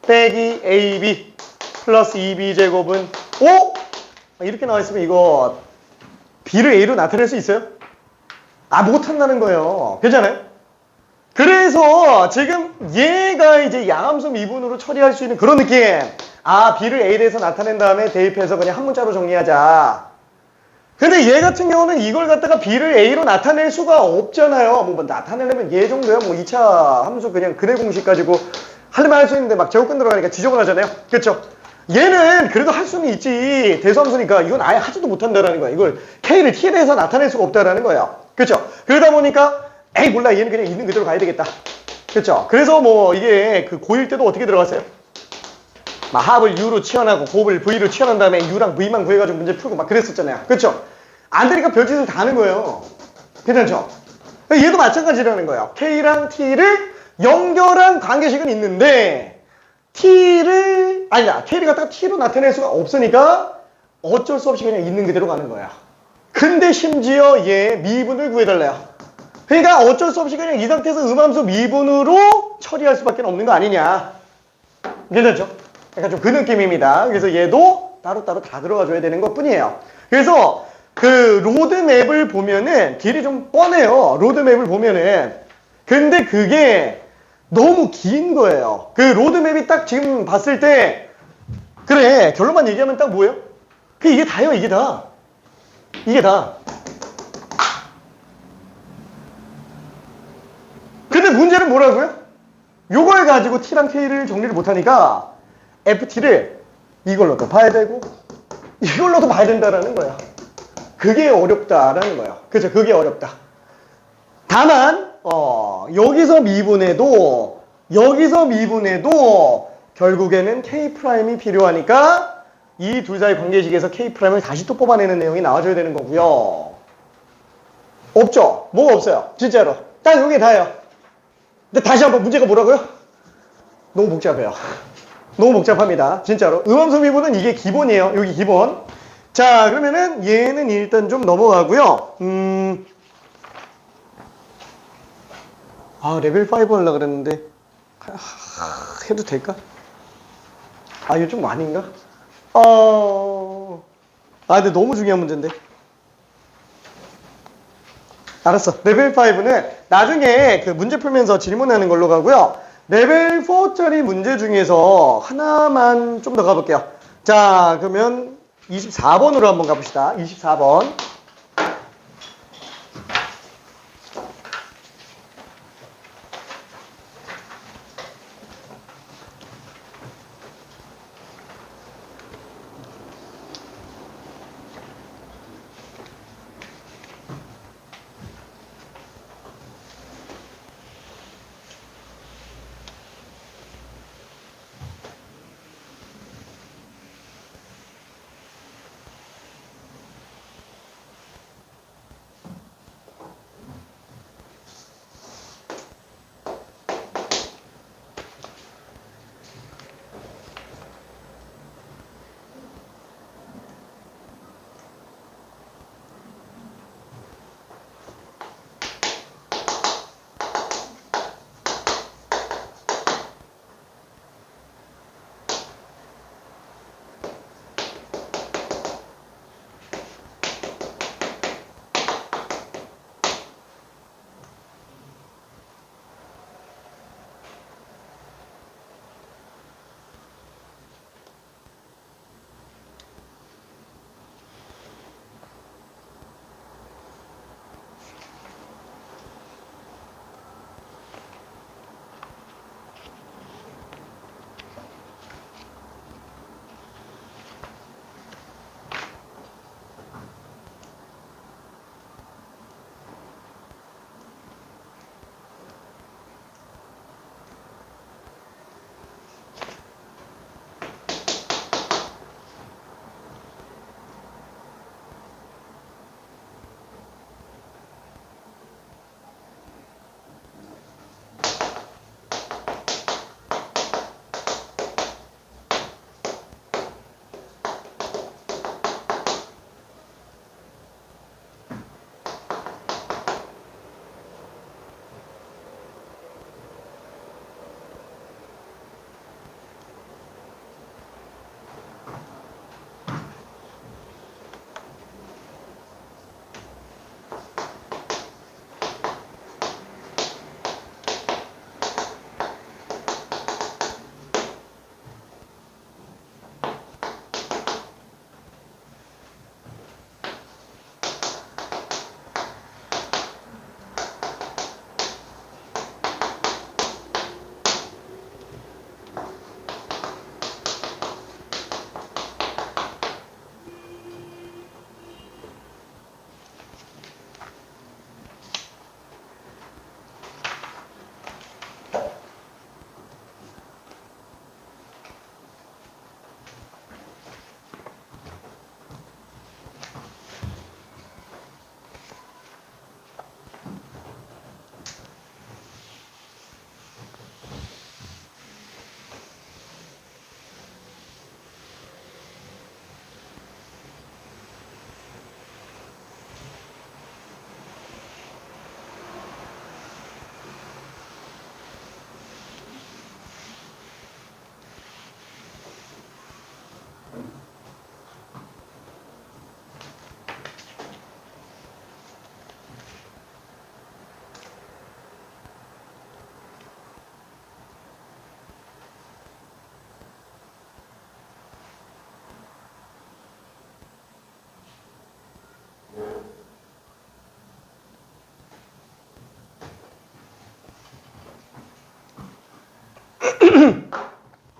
빼기 AB 플러스 2B제곱은 5 이렇게 나와있으면 이거 B를 A로 나타낼 수 있어요? 못한다는 거예요. 괜찮아요? 그래서 지금 얘가 이제 양함수 미분으로 처리할 수 있는 그런 느낌. B를 A에 대해서 나타낸 다음에 대입해서 그냥 한 문자로 정리하자. 근데 얘 같은 경우는 이걸 갖다가 B를 A로 나타낼 수가 없잖아요. 뭐 나타내려면 얘 정도야. 뭐 2차 함수 그냥 근해 공식 가지고 할 말 할 수 있는데 막 제곱근 들어가니까 지저분하잖아요. 그쵸? 얘는 그래도 할 수는 있지. 대소함수니까 이건 아예 하지도 못한다라는 거야. 이걸 K를 T에 대해서 나타낼 수가 없다라는 거예요. 그렇죠? 그러다 보니까 에이 몰라 얘는 그냥 있는 그대로 가야 되겠다. 그렇죠? 그래서 뭐 이게 그 고1 때도 어떻게 들어갔어요? 막 합을 U로 치환하고 곱을 V로 치환한 다음에 U랑 V만 구해가지고 문제 풀고 막 그랬었잖아요. 그렇죠? 안 되니까 별짓을 다 하는 거예요. 괜찮죠? 얘도 마찬가지라는 거예요. K랑 T를 연결한 관계식은 있는데 T를 아니다. K를 갖다가 T로 나타낼 수가 없으니까 어쩔 수 없이 그냥 있는 그대로 가는 거야. 근데 심지어 얘 미분을 구해달래요. 그러니까 어쩔 수 없이 그냥 이 상태에서 음함수 미분으로 처리할 수밖에 없는 거 아니냐. 괜찮죠? 약간 좀 그 느낌입니다. 그래서 얘도 따로따로 다 들어가줘야 되는 것 뿐이에요. 그래서 그 로드맵을 보면은 길이 좀 뻔해요. 로드맵을 보면은. 근데 그게 너무 긴 거예요. 그 로드맵이 딱 지금 봤을 때 그래 결론만 얘기하면 딱 뭐예요? 그 이게 다예요. 이게 다. 이게 다. 근데 문제는 뭐라고요? 요걸 가지고 T랑 K를 정리를 못하니까 FT를 이걸로도 봐야 되고 이걸로도 봐야 된다라는 거야. 그게 어렵다라는 거예요. 그죠? 그게 어렵다. 다만 여기서 미분해도 결국에는 K'이 필요하니까 이 둘 사이 관계식에서 K'을 다시 또 뽑아내는 내용이 나와줘야 되는 거고요. 없죠? 뭐가 없어요? 진짜로. 딱 여기 다예요. 근데 다시 한번 문제가 뭐라고요? 너무 복잡해요. 너무 복잡합니다. 진짜로. 음함수 미분은 이게 기본이에요. 여기 기본. 자, 그러면은 얘는 일단 좀 넘어가고요. 레벨 5 하려고 그랬는데 해도 될까? 이거 좀 아닌가? 근데 너무 중요한 문제인데. 알았어. 레벨 5는 나중에 그 문제 풀면서 질문하는 걸로 가고요. 레벨 4짜리 문제 중에서 하나만 좀 더 가볼게요. 자, 그러면 24번으로 한번 가봅시다. 24번.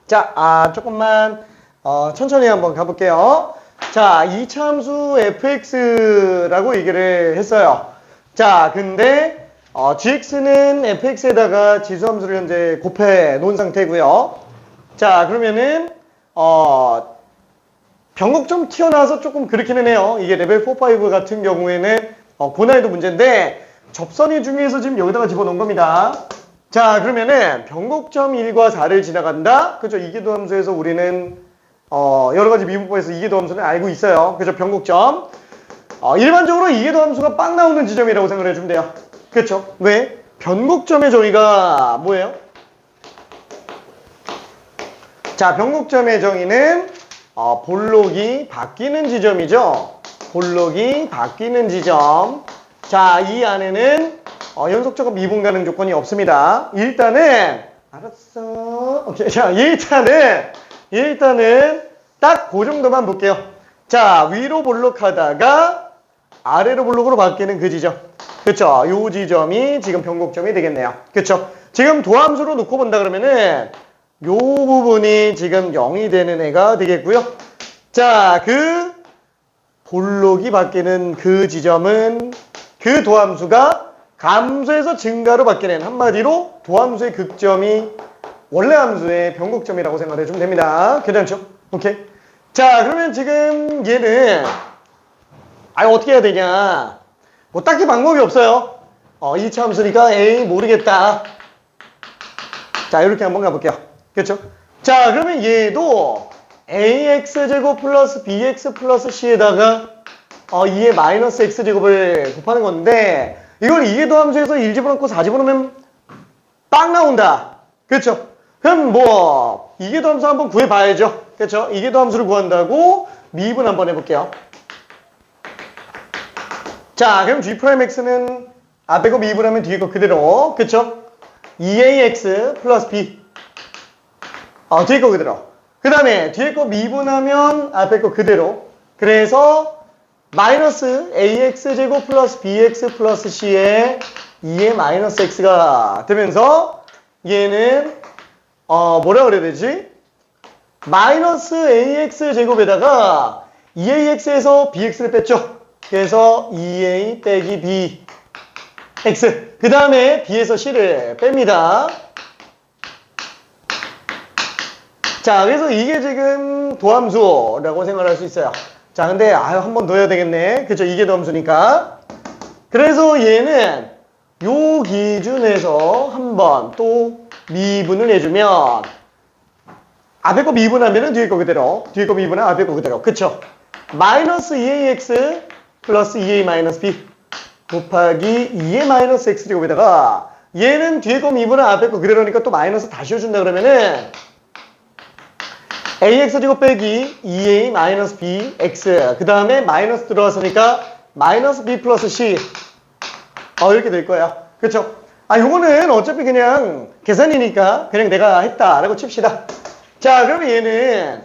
자, 조금만 천천히 한번 가볼게요. 자, 이차함수 fx라고 얘기를 했어요. 자, 근데 gx는 fx에다가 지수함수를 현재 곱해 놓은 상태고요. 자, 그러면은 변곡점 튀어나와서 조금 그렇기는 해요. 이게 레벨 4, 5 같은 경우에는 고난이도 문제인데 접선이 중요해서 지금 여기다가 집어넣은 겁니다. 자, 그러면은 변곡점 1과 4를 지나간다. 그죠? 이계도 함수에서 우리는 여러 가지 미분법에서 이계도 함수는 알고 있어요. 그죠? 변곡점. 일반적으로 이계도 함수가 빵 나오는 지점이라고 생각을 해주면 돼요. 그렇죠? 왜? 변곡점에 저희가 뭐예요? 자, 변곡점의 정의는 볼록이 바뀌는 지점이죠. 볼록이 바뀌는 지점. 자, 이 안에는 연속적으로 미분 가능 조건이 없습니다. 일단은 알았어. 오케이. 자, 일단은 딱 그 정도만 볼게요. 자, 위로 볼록하다가 아래로 볼록으로 바뀌는 그 지점. 그쵸? 요 지점이 지금 변곡점이 되겠네요. 그쵸? 지금 도함수로 놓고 본다 그러면은 요 부분이 지금 0이 되는 애가 되겠고요. 자, 그 볼록이 바뀌는 그 지점은 그 도함수가 감소에서 증가로 바뀌는, 한마디로 도함수의 극점이 원래 함수의 변곡점이라고 생각해 주면 됩니다. 괜찮죠? 오케이. 자, 그러면 지금 얘는 어떻게 해야 되냐? 뭐 딱히 방법이 없어요. 2차 함수니까 A 모르겠다. 자, 이렇게 한번 가볼게요. 그렇죠? 자, 그러면 얘도 AX제곱 플러스 BX 플러스 C에다가 2의 마이너스 X제곱을 곱하는 건데, 이걸 2의 도함수에서 1 집어넣고 4 집어넣으면 빵 나온다. 그렇죠? 그럼 뭐 2의 도함수 한번 구해봐야죠. 그렇죠? 2의 도함수를 구한다고 미분 한번 해볼게요. 자, 그럼 G'X는 앞에 거 미분하면 뒤에 거 그대로. 그렇죠? 2AX 플러스 B. 뒤에 거 그대로. 그 다음에 뒤에 거 미분하면 앞에 거 그대로. 그래서 마이너스 AX제곱 플러스 BX 플러스 C에 2의 마이너스 X가 되면서 얘는 뭐라 그래야 되지? 마이너스 AX제곱에다가 2AX에서 BX를 뺐죠. 그래서 2A 빼기 B X. 그 다음에 B에서 C를 뺍니다. 자, 그래서 이게 지금 도함수라고 생각할 수 있어요. 자, 근데 한 번 넣어야 되겠네. 그쵸? 이게 도함수니까. 그래서 얘는 요 기준에서 한번 또 미분을 해주면 앞에 거 미분하면은 뒤에 거 그대로, 뒤에 거 미분하면 앞에 거 그대로. 그쵸? 마이너스 2AX 플러스 2A 마이너스 B 곱하기 2A 마이너스 X제곱에다가 얘는 뒤에 거 미분하면 앞에 거 그대로니까 또 마이너스 다시 해준다 그러면은 AX제곱 빼기 2A 마이너스 BX 그 다음에 마이너스 들어왔으니까 마이너스 B 플러스 C 이렇게 될 거예요. 그쵸? 요거는 어차피 그냥 계산이니까 그냥 내가 했다라고 칩시다. 자, 그러면 얘는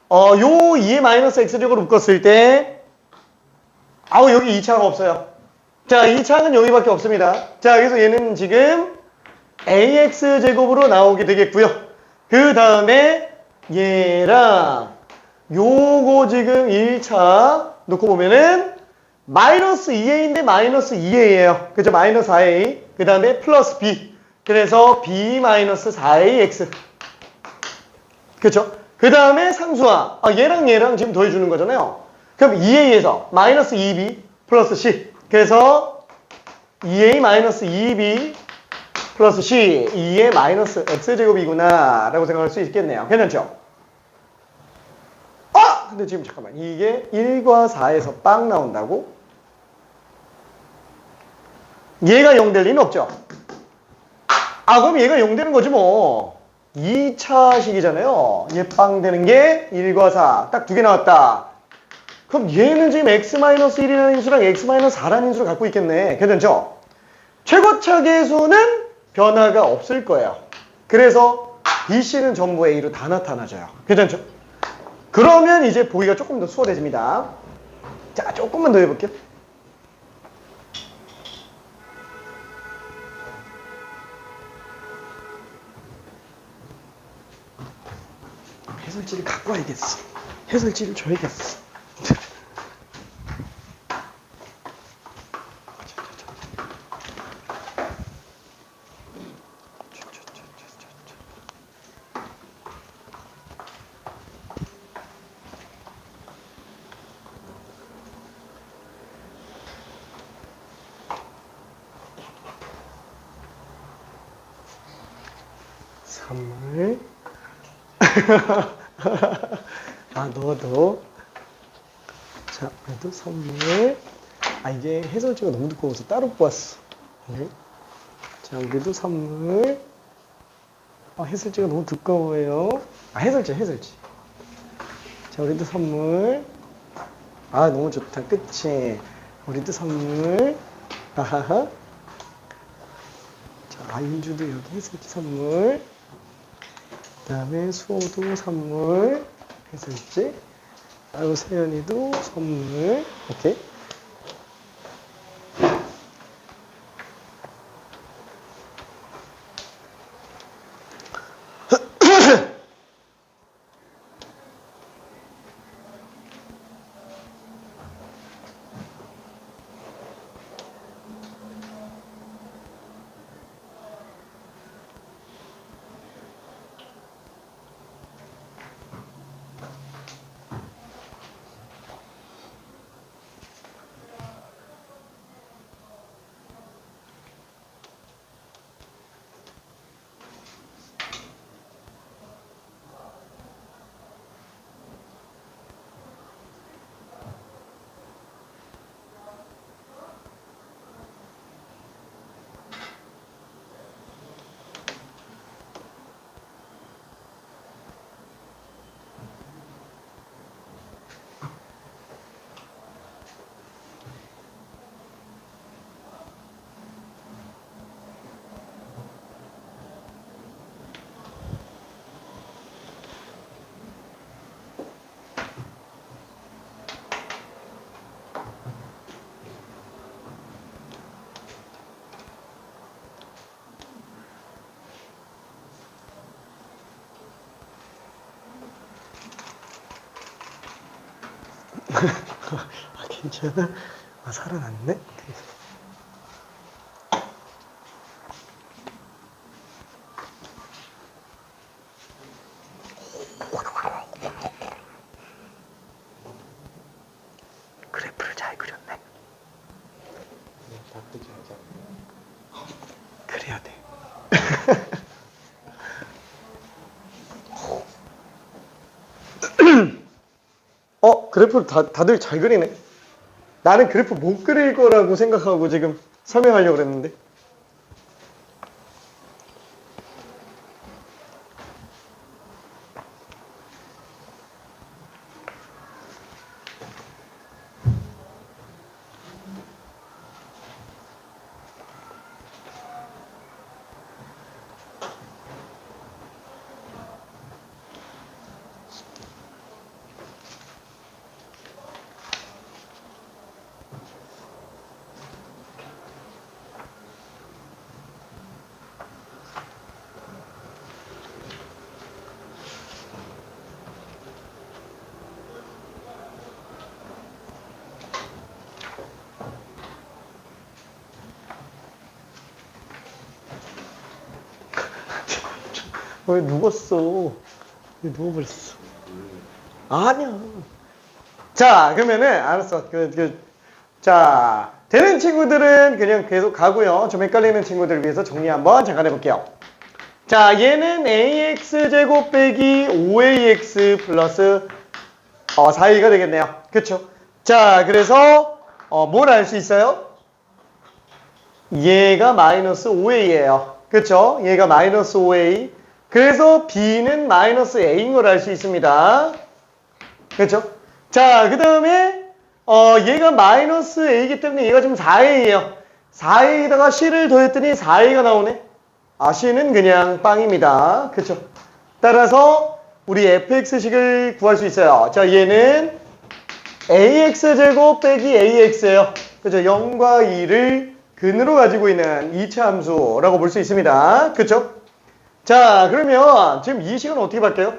요 2A 마이너스 X제곱으로 묶었을 때 여기 2차가 없어요. 자, 2차는 여기밖에 없습니다. 자, 그래서 얘는 지금 AX제곱으로 나오게 되겠고요. 그 다음에 얘랑 요거 지금 1차 놓고 보면은 마이너스 2a인데 마이너스 2a예요. 그죠? 마이너스 4a 그 다음에 플러스 b 그래서 b 마이너스 4ax 그쵸? 그 다음에 상수화 얘랑 지금 더해주는 거잖아요. 그럼 2a에서 마이너스 2b 플러스 c 그래서 2a 마이너스 2b 플러스 c 2의 마이너스 x제곱이구나 라고 생각할 수 있겠네요. 괜찮죠? 근데 지금 잠깐만 이게 1과 4에서 빵 나온다고? 얘가 0 될 리는 없죠? 그럼 얘가 0 되는 거지 뭐. 2차식이잖아요. 얘 빵 되는 게 1과 4 딱 두 개 나왔다. 그럼 얘는 지금 x-1이라는 인수랑 x-4라는 인수를 갖고 있겠네. 괜찮죠? 최고차 계수는 변화가 없을 거예요. 그래서 BC는 전부 A로 다 나타나져요. 괜찮죠? 그러면 이제 보기가 조금 더 수월해집니다. 자, 조금만 더 해볼게요. 해설지를 갖고 와야겠어. 해설지를 줘야겠어. 선물. 아, 너도. 자, 그래도 선물. 아, 이게 해설지가 너무 두꺼워서 따로 뽑았어. 네. 자, 우리도 선물. 아, 해설지가 너무 두꺼워요. 아, 해설지. 자, 우리도 선물. 아, 너무 좋다. 그치? 우리도 선물. 아하하. 자, 아인주도 여기 해설지 선물. 그 다음에 수호도 선물. 해설지. 아이고, 세연이도 선물. 오케이. 아, 괜찮아? 아, 살아났네? 그래프를 잘 그렸네. 그래야 돼. 그래프를 다들 잘 그리네. 나는 그래프 못 그릴 거라고 생각하고 지금 설명하려고 그랬는데. 왜 누웠어? 왜 누워버렸어? 아니야. 자, 그러면은, 알았어. 자, 되는 친구들은 그냥 계속 가고요. 좀 헷갈리는 친구들을 위해서 정리 한번 잠깐 해볼게요. 자, 얘는 ax제곱 빼기 5ax 플러스 4a가 되겠네요. 그쵸? 자, 그래서 뭘 알 수 있어요? 얘가 마이너스 5a예요. 그쵸? 얘가 마이너스 5a. 그래서 b는 마이너스 a인 걸 알 수 있습니다. 그쵸? 자, 그 다음에 얘가 마이너스 a이기 때문에 얘가 지금 4a예요. 4a에다가 c를 더했더니 4a가 나오네. 아, c는 그냥 빵입니다. 그쵸? 따라서 우리 fx식을 구할 수 있어요. 자, 얘는 ax제곱 빼기 ax예요. 그죠? 0과 2를 근으로 가지고 있는 이차 함수라고 볼 수 있습니다. 그쵸? 자, 그러면 지금 이 식은 어떻게 바뀌어요?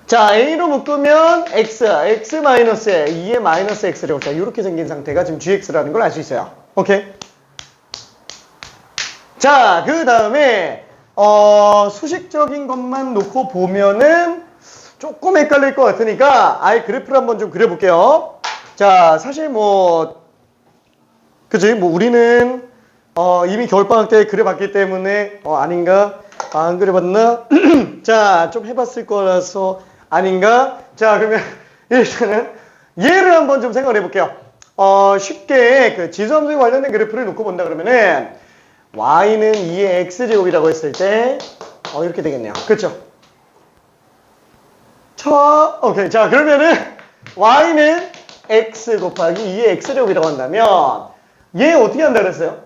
자, A로 묶으면 X 마이너스 2의 마이너스 X라고. 자, 이렇게 생긴 상태가 지금 GX라는 걸 알 수 있어요. 오케이? 자, 그 다음에, 수식적인 것만 놓고 보면은 조금 헷갈릴 것 같으니까 아예 그래프를 한번 좀 그려볼게요. 자, 사실 그치? 우리는, 이미 겨울방학 때 그려봤기 때문에, 아닌가? 안 그려봤나? 자, 좀 해봤을 거라서 아닌가? 자, 그러면 일단은 얘를 한번 좀 생각을 해볼게요. 쉽게 그 지수함수에 관련된 그래프를 놓고 본다 그러면은 y는 2의 x제곱이라고 했을 때 이렇게 되겠네요. 그렇죠? 오케이. 자, 그러면은 y는 x 곱하기 2의 x제곱이라고 한다면 얘 어떻게 한다 그랬어요?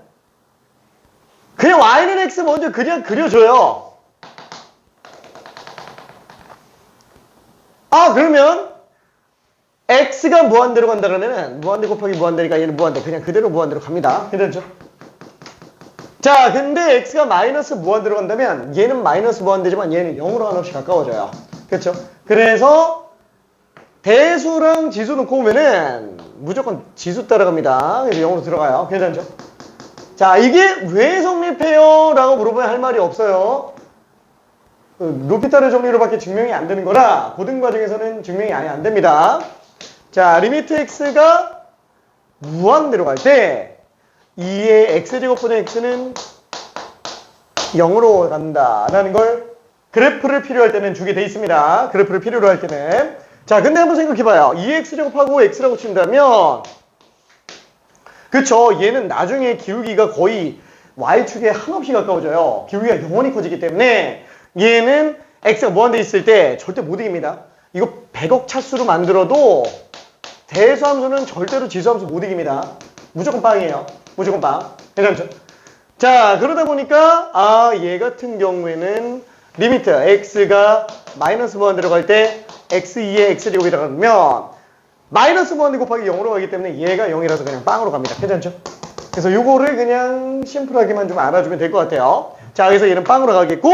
그냥 y는 x 먼저 그냥 그려줘요. 그러면 x가 무한대로 간다 그러면은 무한대 곱하기 무한대니까 얘는 무한대 그냥 그대로 무한대로 갑니다. 괜찮죠? 자, 근데 x가 마이너스 무한대로 간다면 얘는 마이너스 무한대지만 얘는 0으로 한없이 가까워져요. 그렇죠? 그래서 대수랑 지수 놓고 보면은 무조건 지수 따라갑니다. 그래서 0으로 들어가요. 괜찮죠? 자, 이게 왜 성립해요? 라고 물어보면 할 말이 없어요. 루피타르 정리로밖에 증명이 안 되는 거라 고등 과정에서는 증명이 아예 안 됩니다. 자, 리미트 x가 무한대로 갈 때 2의 x제곱분의 x는 0으로 간다라는 걸 그래프를 필요할 때는 주게 돼 있습니다. 그래프를 필요로 할 때는. 자, 근데 한번 생각해봐요. 2x제곱하고 x라고 친다면 그쵸, 얘는 나중에 기울기가 거의 y축에 한없이 가까워져요. 기울기가 영원히 커지기 때문에 얘는 x가 무한대 있을 때 절대 못 이깁니다. 이거 100억 차수로 만들어도 대수함수는 절대로 지수함수 못 이깁니다. 무조건 빵이에요. 무조건 빵. 괜찮죠? 자, 그러다 보니까 얘 같은 경우에는 리미트 x가 마이너스 무한대로 갈 때 x2의 x제곱이라고 하면 마이너스 무한대 곱하기 0으로 가기 때문에 얘가 0이라서 그냥 빵으로 갑니다. 괜찮죠? 그래서 요거를 그냥 심플하게만 좀 알아주면 될 것 같아요. 자, 그래서 얘는 빵으로 가겠고,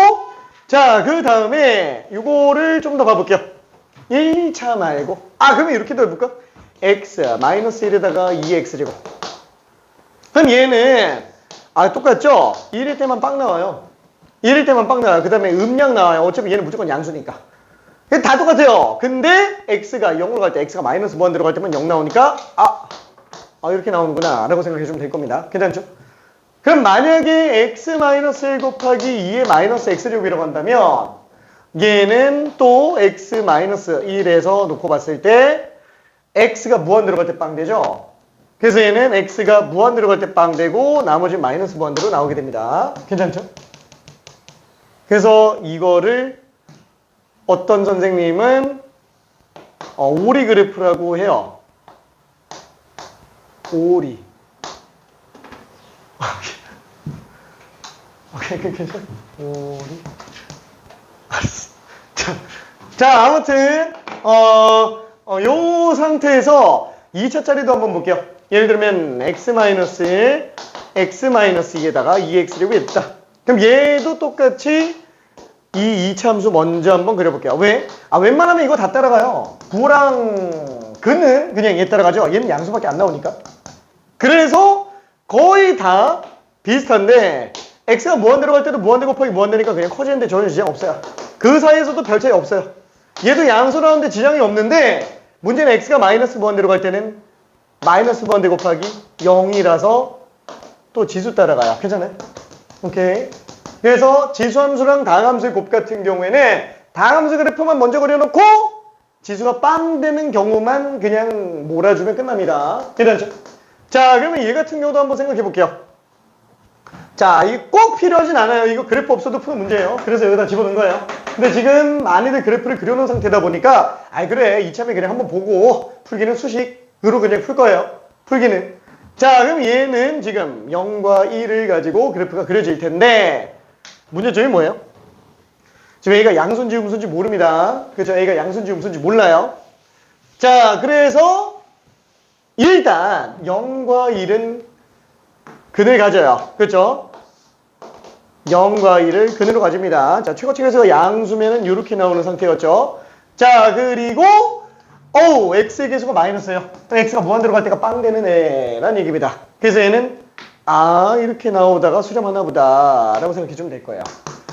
자, 그 다음에 요거를 좀 더 봐볼게요. 1차 말고 그러면 이렇게도 해볼까? x 마이너스 1에다가 2x제곱. 그럼 얘는 똑같죠? 1일 때만 빵 나와요. 1일 때만 빵 나와요. 그 다음에 음량 나와요. 어차피 얘는 무조건 양수니까. 다 똑같아요. 근데 x가 0으로 갈 때 x가 마이너스 무한대로 갈 때만 0 나오니까 이렇게 나오는구나 라고 생각해 주면 될 겁니다. 괜찮죠? 그럼 만약에 x-1 곱하기 2의 마이너스 x제곱이라고 한다면 얘는 또 x-1에서 놓고 봤을 때 x가 무한대로 갈 때 빵 되죠? 그래서 얘는 x가 무한대로 갈 때 빵 되고 나머지 마이너스 무한대로 나오게 됩니다. 괜찮죠? 그래서 이거를 어떤 선생님은 오리 그래프라고 해요. 오리. 오케이, 괜찮아? 오리. 알았어. 자, 아무튼 요 상태에서 2차짜리도 한번 볼게요. 예를 들면 x-1, x-2에다가 2x제곱이 있다. 그럼 얘도 똑같이 이 2차 함수 먼저 한번 그려볼게요. 왜? 웬만하면 이거 다 따라가요. 9랑 근은 그냥 얘 따라가죠. 얘는 양수밖에 안 나오니까. 그래서 거의 다 비슷한데 x가 무한대로 갈 때도 무한대 곱하기 무한대니까 그냥 커지는데 전혀 지장 없어요. 그 사이에서도 별 차이 없어요. 얘도 양수 나오는데 지장이 없는데 문제는 x가 마이너스 무한대로 갈 때는 마이너스 무한대 곱하기 0이라서 또 지수 따라가요. 괜찮아요? 오케이. 그래서 지수함수랑 다항함수의 곱 같은 경우에는 다항함수 그래프만 먼저 그려놓고 지수가 빵 되는 경우만 그냥 몰아주면 끝납니다. 괜찮죠? 자, 그러면 얘 같은 경우도 한번 생각해 볼게요. 자, 이게 꼭 필요하진 않아요. 이거 그래프 없어도 푸는 문제예요. 그래서 여기다 집어넣은 거예요. 근데 지금 많이들 그래프를 그려놓은 상태다 보니까 그래, 이참에 그냥 한번 보고 풀기는 수식으로 그냥 풀 거예요. 풀기는. 자, 그럼 얘는 지금 0과 1을 가지고 그래프가 그려질 텐데 문제점이 뭐예요? 지금 A가 양수인지 음수인지 모릅니다. 그렇죠? A가 양수인지 음수인지 몰라요. 자, 그래서 일단 0과 1은 근을 가져요. 그렇죠? 0과 1을 근으로 가집니다. 자, 최고책에서 양수면은 이렇게 나오는 상태였죠. 자, 그리고 x의 계수가 마이너스예요. x가 무한대로 갈 때가 빵 되는 애라는 얘기입니다. 그래서 얘는 이렇게 나오다가 수렴하나 보다 라고 생각해 주면 될 거예요.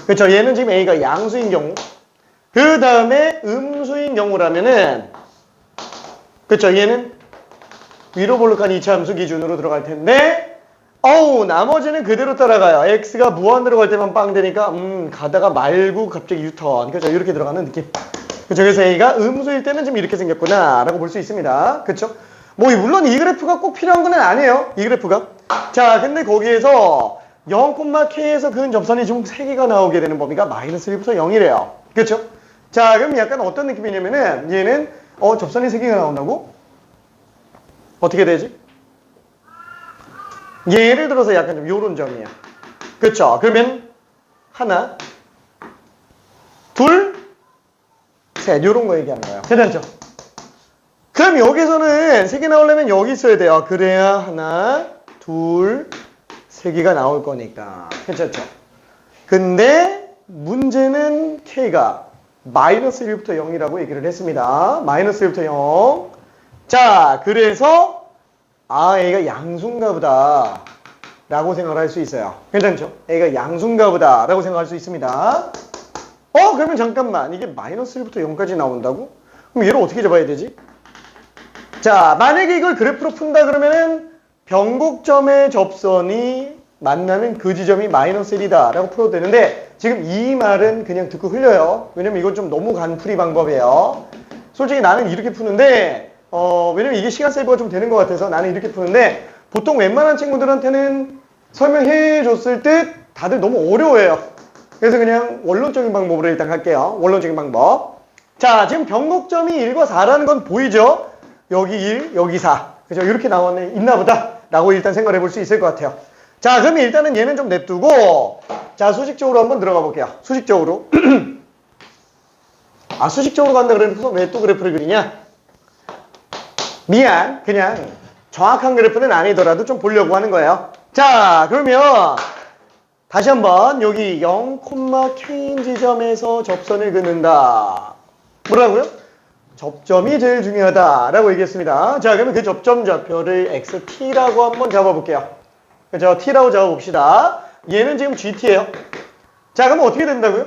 그렇죠? 얘는 지금 a가 양수인 경우, 그 다음에 음수인 경우라면은, 그렇죠? 얘는 위로 볼록한 이차함수 기준으로 들어갈 텐데, 나머지는 그대로 따라가요. x가 무한대로 갈 때만 빵 되니까 가다가 말고 갑자기 유턴. 그렇죠? 이렇게 들어가는 느낌. 그렇죠? 그래서 a가 음수일 때는 좀 이렇게 생겼구나 라고 볼 수 있습니다. 그렇죠? 물론 이 그래프가 꼭 필요한 건 아니에요. 이 그래프가. 자, 근데 거기에서 0,k에서 그은 접선이 좀 3개가 나오게 되는 범위가 마이너스 1부터 0이래요. 그렇죠? 자, 그럼 약간 어떤 느낌이냐면은 얘는 접선이 3개가 나온다고? 어떻게 되지? 예를 들어서 약간 좀 요런 점이야. 그렇죠? 그러면 하나, 둘, 셋 요런 거 얘기하는 거예요. 괜찮죠? 그럼 여기서는 3개 나오려면 여기 있어야 돼요. 그래야 하나, 둘, 3개가 나올 거니까. 괜찮죠? 근데 문제는 K가 마이너스 1부터 0이라고 얘기를 했습니다. 마이너스 1부터 0. 자, 그래서 A가 양수인가 보다 라고 생각을 할 수 있어요. 괜찮죠? A가 양수인가 보다 라고 생각할 수 있습니다. 그러면 잠깐만, 이게 마이너스 1부터 0까지 나온다고? 그럼 얘를 어떻게 잡아야 되지? 자, 만약에 이걸 그래프로 푼다 그러면은 변곡점의 접선이 만나는 그 지점이 마이너스 1이다 라고 풀어도 되는데, 지금 이 말은 그냥 듣고 흘려요. 왜냐면 이건 좀 너무 간풀이 방법이에요. 솔직히 나는 이렇게 푸는데 왜냐면 이게 시간 세이버가 좀 되는 것 같아서 나는 이렇게 푸는데, 보통 웬만한 친구들한테는 설명해 줬을 때 다들 너무 어려워해요. 그래서 그냥 원론적인 방법으로 일단 갈게요. 원론적인 방법. 자, 지금 변곡점이 1과 4라는 건 보이죠? 여기 1, 여기 4. 그죠? 이렇게 나왔네, 있나 보다 라고 일단 생각을 해볼 수 있을 것 같아요. 자, 그러면 일단은 얘는 좀 냅두고, 자, 수식적으로 한번 들어가 볼게요. 수식적으로. 수식적으로 간다 그래서 왜 또 그래프를 그리냐? 미안. 그냥 정확한 그래프는 아니더라도 좀 보려고 하는 거예요. 자, 그러면 다시 한번 여기 0,K인 지점에서 접선을 그는다. 뭐라고요? 접점이 제일 중요하다라고 얘기했습니다. 자, 그러면 그 접점 좌표를 XT라고 한번 잡아볼게요. 그죠? T라고 잡아봅시다. 얘는 지금 GT예요. 자, 그러면 어떻게 된다고요?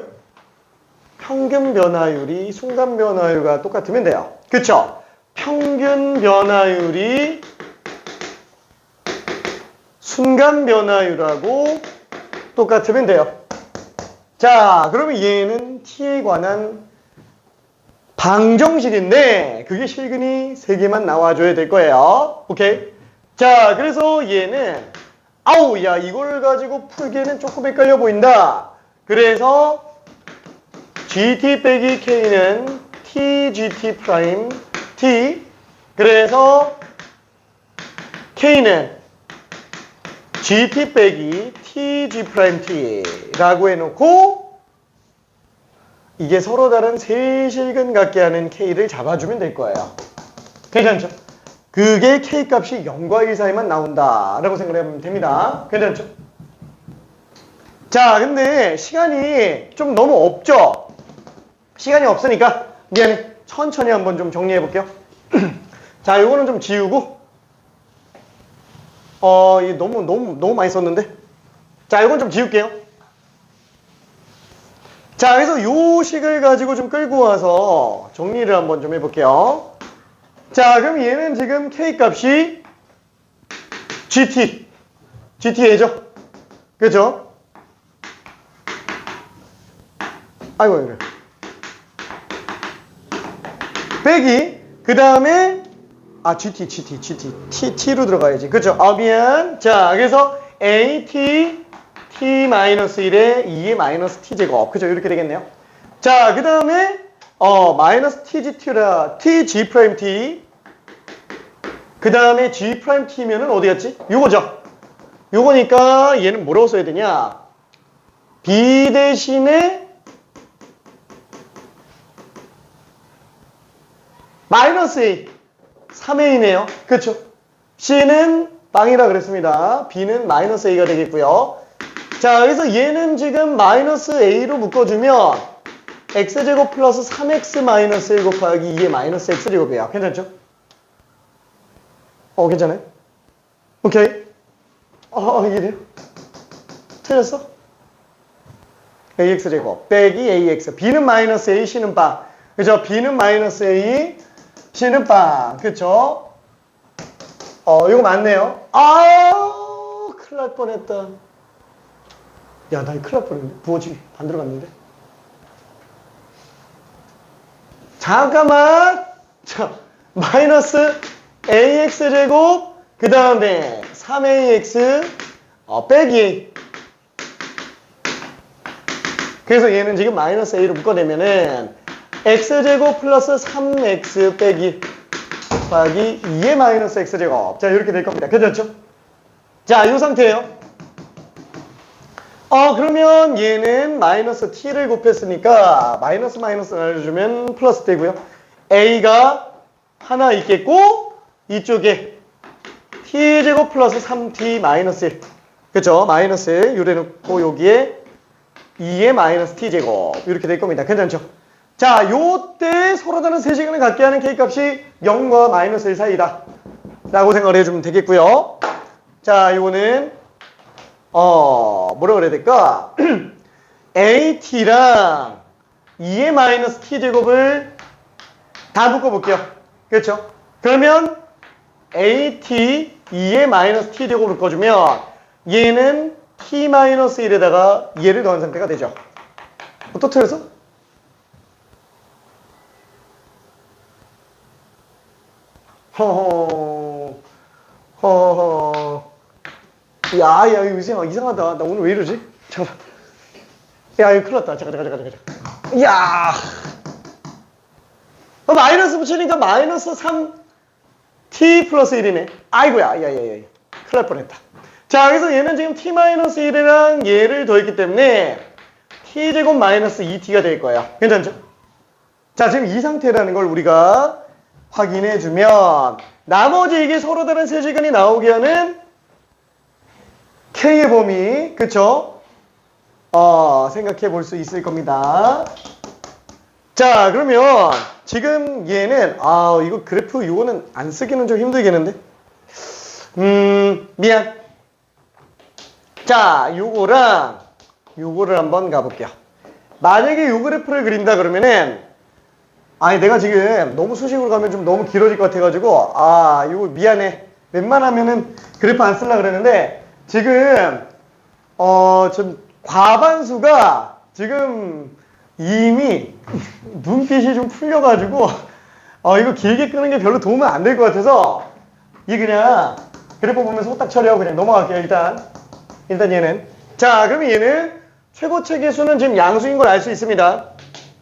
평균 변화율이 순간 변화율과 똑같으면 돼요. 그쵸? 평균 변화율이 순간 변화율하고 똑같으면 돼요. 자, 그러면 얘는 T에 관한 방정식인데 그게 실근이 3개만 나와줘야 될 거예요. 오케이? 자, 그래서 얘는 야, 이걸 가지고 풀기에는 조금 헷갈려 보인다. 그래서 GT 빼기 K는 TGT 프라임 T. 그래서 K는 GT 빼기 TG 프라임 T라고 해놓고 이게 서로 다른 세실근 같게 하는 K를 잡아주면 될 거예요. 괜찮죠? 그게 K 값이 0과 1 사이만 나온다라고 생각하면 됩니다. 괜찮죠? 자, 근데 시간이 좀 너무 없죠? 시간이 없으니까 미안해. 천천히 한번 좀 정리해 볼게요. 자, 요거는 좀 지우고 이게 너무 많이 썼는데. 자, 요건 좀 지울게요. 자, 그래서 요 식을 가지고 좀 끌고 와서 정리를 한번 좀 해볼게요. 자, 그럼 얘는 지금 K 값이 GTA죠? 그죠? 아이고, 이래. 빼기, 그 다음에, T로 들어가야지. 그죠? 미안. 자, 그래서 AT, T-1에 2의 마이너스 T제곱. 그죠? 이렇게 되겠네요. 자, 그 다음에, 마이너스 TG 프라임 T. 그 다음에 G 프라임 T면은 어디였지? 요거죠? 요거니까 얘는 뭐라고 써야 되냐? B 대신에 마이너스 A. 3A네요. 그쵸? C는 빵이라 그랬습니다. B는 마이너스 A가 되겠고요. 자, 그래서 얘는 지금 마이너스 A로 묶어주면 x제곱 플러스 3x 마이너스 1 곱하기 2의 마이너스 x제곱이에요. 괜찮죠? 괜찮아요? 오케이. 이게 돼요? 틀렸어? ax제곱 빼기 ax. b는 마이너스 a, c는 빵. 그죠? b는 마이너스 a, c는 빵. 그쵸? 이거 맞네요. 큰일 날 뻔했다. 야, 나 이거 큰일 날 뻔했는데. 부어지기. 안 들어갔는데. 잠깐만. 자, 마이너스 ax제곱, 그 다음에 3ax, 빼기. 그래서 얘는 지금 마이너스 a로 묶어내면은 x제곱 플러스 3x 빼기 곱하기 2의 마이너스 x제곱. 자, 이렇게 될 겁니다. 괜찮죠? 자, 이 상태예요. 그러면 얘는 마이너스 t를 곱했으니까 마이너스 나눠주면 플러스 되고요. a가 하나 있겠고 이쪽에 t제곱 플러스 3t 마이너스 1. 그쵸? 마이너스 1 요래 놓고 여기에 2의 마이너스 t제곱 이렇게 될 겁니다. 괜찮죠? 자, 요때 서로 다른 세시간을 갖게 하는 k값이 0과 마이너스 1 사이다 라고 생각을 해주면 되겠고요. 자, 이거는 뭐라 그래야 될까? at랑 2의 마이너스 t제곱을 다 묶어볼게요. 그렇죠? 그러면 at 2의 마이너스 t제곱을 묶어주면 얘는 t 마이너스 1에다가 얘를 더한 상태가 되죠. 또 틀렸어? 야, 이거 이상하다. 나 오늘 왜 이러지? 잠깐만. 야, 이거 큰일 났다. 잠깐. 이야. 마이너스 붙이니까 마이너스 3t 플러스 1이네. 아이고야. 야. 큰일 날 뻔했다. 자, 그래서 얘는 지금 t 마이너스 1이랑 얘를 더했기 때문에 t제곱 마이너스 2t가 될 거예요. 괜찮죠? 자, 지금 이 상태라는 걸 우리가 확인해주면 나머지 이게 서로 다른 세시간이 나오게 하는 K의 범위, 그쵸? 생각해 볼 수 있을 겁니다. 자, 그러면 지금 얘는, 이거 그래프 이거는 안 쓰기는 좀 힘들겠는데? 미안. 자, 요거를 한번 가볼게요. 만약에 요 그래프를 그린다 그러면은, 내가 지금 너무 수식으로 가면 좀 너무 길어질 것 같아가지고, 이거 미안해. 웬만하면은 그래프 안 쓰려고 그랬는데, 지금 좀 과반수가 지금 이미 눈빛이 좀 풀려가지고 이거 길게 끄는 게 별로 도움은 안 될 것 같아서 이 그냥 그래프 보면서 후딱 처리하고 그냥 넘어갈게요. 일단 얘는 자, 그러면 얘는 최고체 계수는 지금 양수인 걸 알 수 있습니다.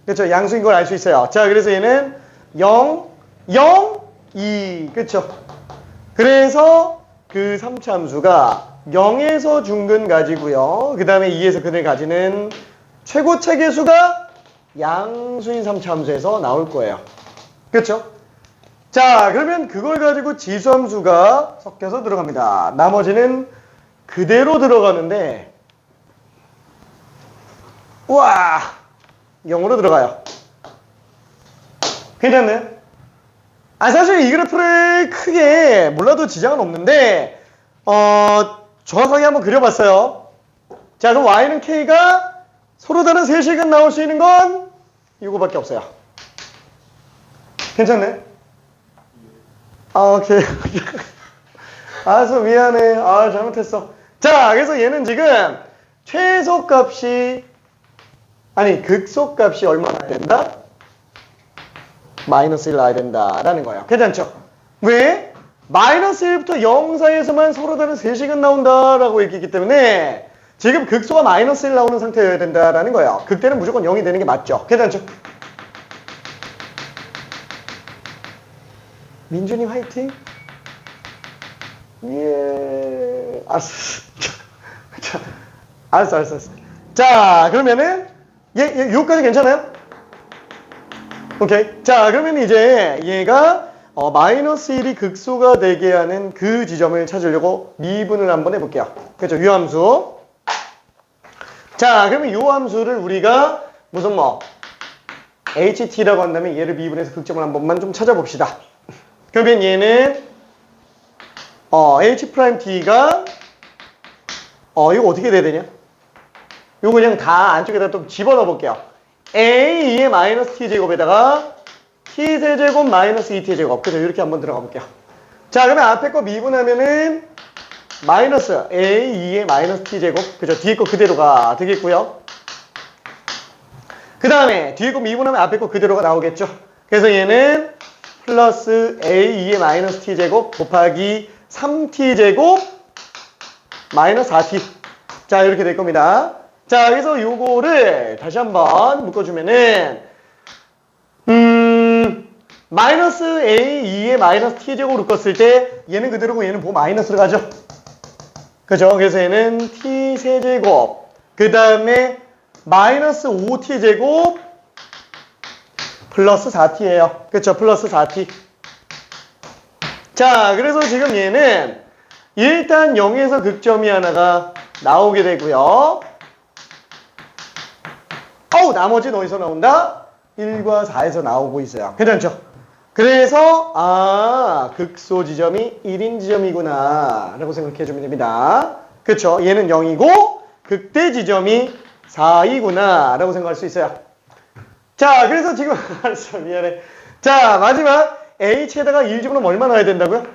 그렇죠? 양수인 걸 알 수 있어요. 자, 그래서 얘는 0, 0, 2 그렇죠? 그래서 그 3차 함수가 0에서 중근 가지고요. 그 다음에 2에서 근을 가지는 최고체 계수가 양수인 3차 함수에서 나올 거예요. 그렇죠? 자, 그러면 그걸 가지고 지수함수가 섞여서 들어갑니다. 나머지는 그대로 들어가는데 우와! 0으로 들어가요. 괜찮나요? 사실 이 그래프를 크게 몰라도 지장은 없는데 정확하게 한번 그려봤어요. 자, 그럼 y는 k가 서로 다른 세식은 나올 수 있는 건 이거밖에 없어요. 괜찮네? 오케이. 알았어, 미안해. 잘못했어. 자, 그래서 얘는 지금 극소값이 얼마나 된다? 마이너스 1 나야 된다라는 거예요. 괜찮죠? 왜? 마이너스 1부터 0 사이에서만 서로 다른 세식은 나온다라고 얘기했기 때문에 지금 극소가 마이너스 1 나오는 상태여야 된다라는 거예요. 극대는 무조건 0이 되는 게 맞죠? 괜찮죠? 민준이 화이팅? 예. 알았어. 자, 그러면은 요까지 괜찮아요? 오케이. 자, 그러면 이제 얘가 마이너스 1이 극소가 되게 하는 그 지점을 찾으려고 미분을 한번 해볼게요. 그렇죠? 요 함수. 자, 그러면 요 함수를 우리가 무슨 HT라고 한다면 얘를 미분해서 극점을 한 번만 좀 찾아봅시다. 그러면 얘는 H'T가 이거 어떻게 돼야 되냐? 이거 그냥 다 안쪽에다 좀 집어넣어 볼게요. A2의 마이너스 T제곱에다가 T세제곱 마이너스 2T제곱. 그죠? 이렇게 한번 들어가 볼게요. 자, 그러면 앞에 거 미분하면은 마이너스 A2의 마이너스 T제곱. 그죠? 뒤에 거 그대로가 되겠고요. 그 다음에 뒤에 거 미분하면 앞에 거 그대로가 나오겠죠. 그래서 얘는 플러스 A2의 마이너스 T제곱 곱하기 3T제곱 마이너스 4T. 자, 이렇게 될 겁니다. 자, 그래서 요거를 다시 한번 묶어주면은 마이너스 A2의 마이너스 T제곱으로 묶었을 때 얘는 그대로고 얘는 마이너스로 가죠. 그죠? 그래서 얘는 T세제곱 그 다음에 마이너스 5T제곱 플러스 4T예요. 그쵸? 플러스 4T. 자, 그래서 지금 얘는 일단 0에서 극점이 하나가 나오게 되고요. 나머지는 어디서 나온다? 1과 4에서 나오고 있어요. 괜찮죠? 그래서 극소 지점이 1인 지점이구나 라고 생각해 주면 됩니다. 그쵸? 얘는 0이고 극대 지점이 4이구나 라고 생각할 수 있어요. 자, 그래서 지금 알았어, 미안해. 자, 마지막 H에다가 1 집어넣으면 얼마 넣어야 된다고요?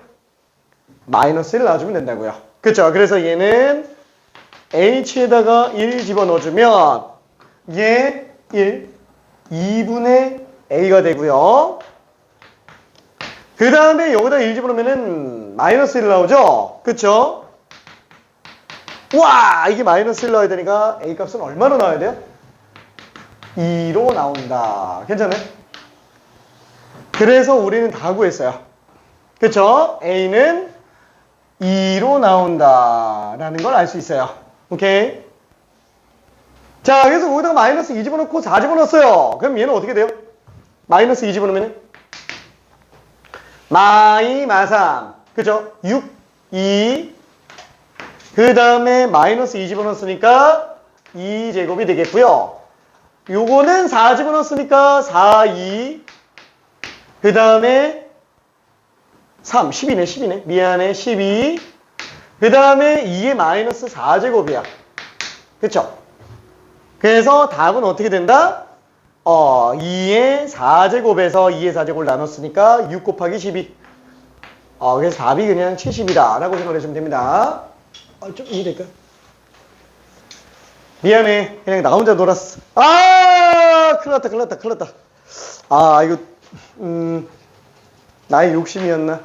마이너스 1 넣어주면 된다고요. 그쵸? 그래서 얘는 H에다가 1 집어넣어주면 얘 1, 2분의 A가 되고요. 그 다음에 여기다 1 집어넣으면 마이너스 1 나오죠? 그쵸? 와, 이게 마이너스 1 나와야 되니까 A 값은 얼마로 나와야 돼요? 2로 나온다. 괜찮아요? 그래서 우리는 다 구했어요. 그쵸? A는 2로 나온다 라는 걸 알 수 있어요. 오케이? 자, 그래서 거기다가 마이너스 2 집어넣고 4 집어넣었어요. 그럼 얘는 어떻게 돼요? 마이너스 2 집어넣으면 마이마3 그죠? 6, 2 그 다음에 마이너스 2 집어넣었으니까 2제곱이 되겠고요. 요거는 4 집어넣었으니까 4, 2 그 다음에 3, 10이네. 미안해, 12 그 다음에 2의 마이너스 4제곱이야. 그쵸? 그래서 답은 어떻게 된다? 2의 4제곱에서 2의 4제곱을 나눴으니까 6 곱하기 12. 그래서 답이 그냥 70이다 라고 생각해 주면 됩니다. 좀 이해될까요? 미안해. 그냥 나 혼자 놀았어. 큰일 났다. 이거, 나의 욕심이었나?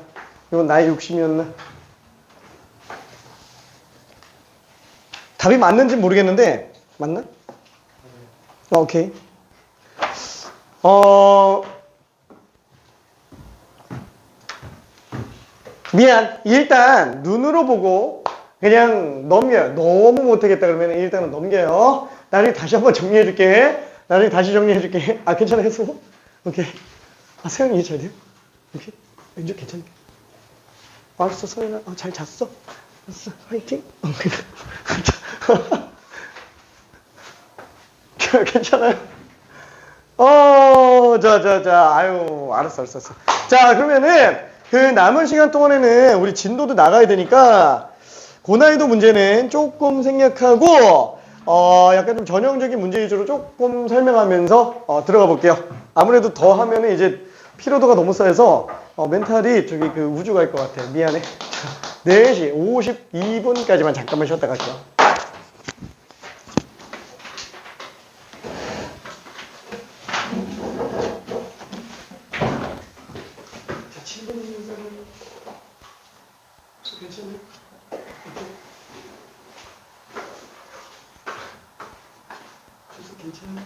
이건 나의 욕심이었나? 답이 맞는지 모르겠는데, 맞나? 오케이. 미안. 일단 눈으로 보고 그냥 넘겨요. 너무 못하겠다 그러면 일단은 넘겨요. 나중에 다시 한번 정리해줄게. 괜찮아 했어? 오케이. 세영이 이해 잘 돼요? 오케이. 왠지 괜찮게. 알았어, 서연아. 잘 잤어? 알았어. 화이팅. 괜찮아요? 아유, 알았어. 자, 그러면은, 그 남은 시간 동안에는 우리 진도도 나가야 되니까, 고난이도 문제는 조금 생략하고, 약간 좀 전형적인 문제 위주로 조금 설명하면서, 들어가 볼게요. 아무래도 더 하면은 이제 피로도가 너무 쌓여서, 멘탈이 저기 그 우주 갈 것 같아. 미안해. 4시 52분까지만 잠깐만 쉬었다 갈게요. 괜찮아요? 괜찮아요?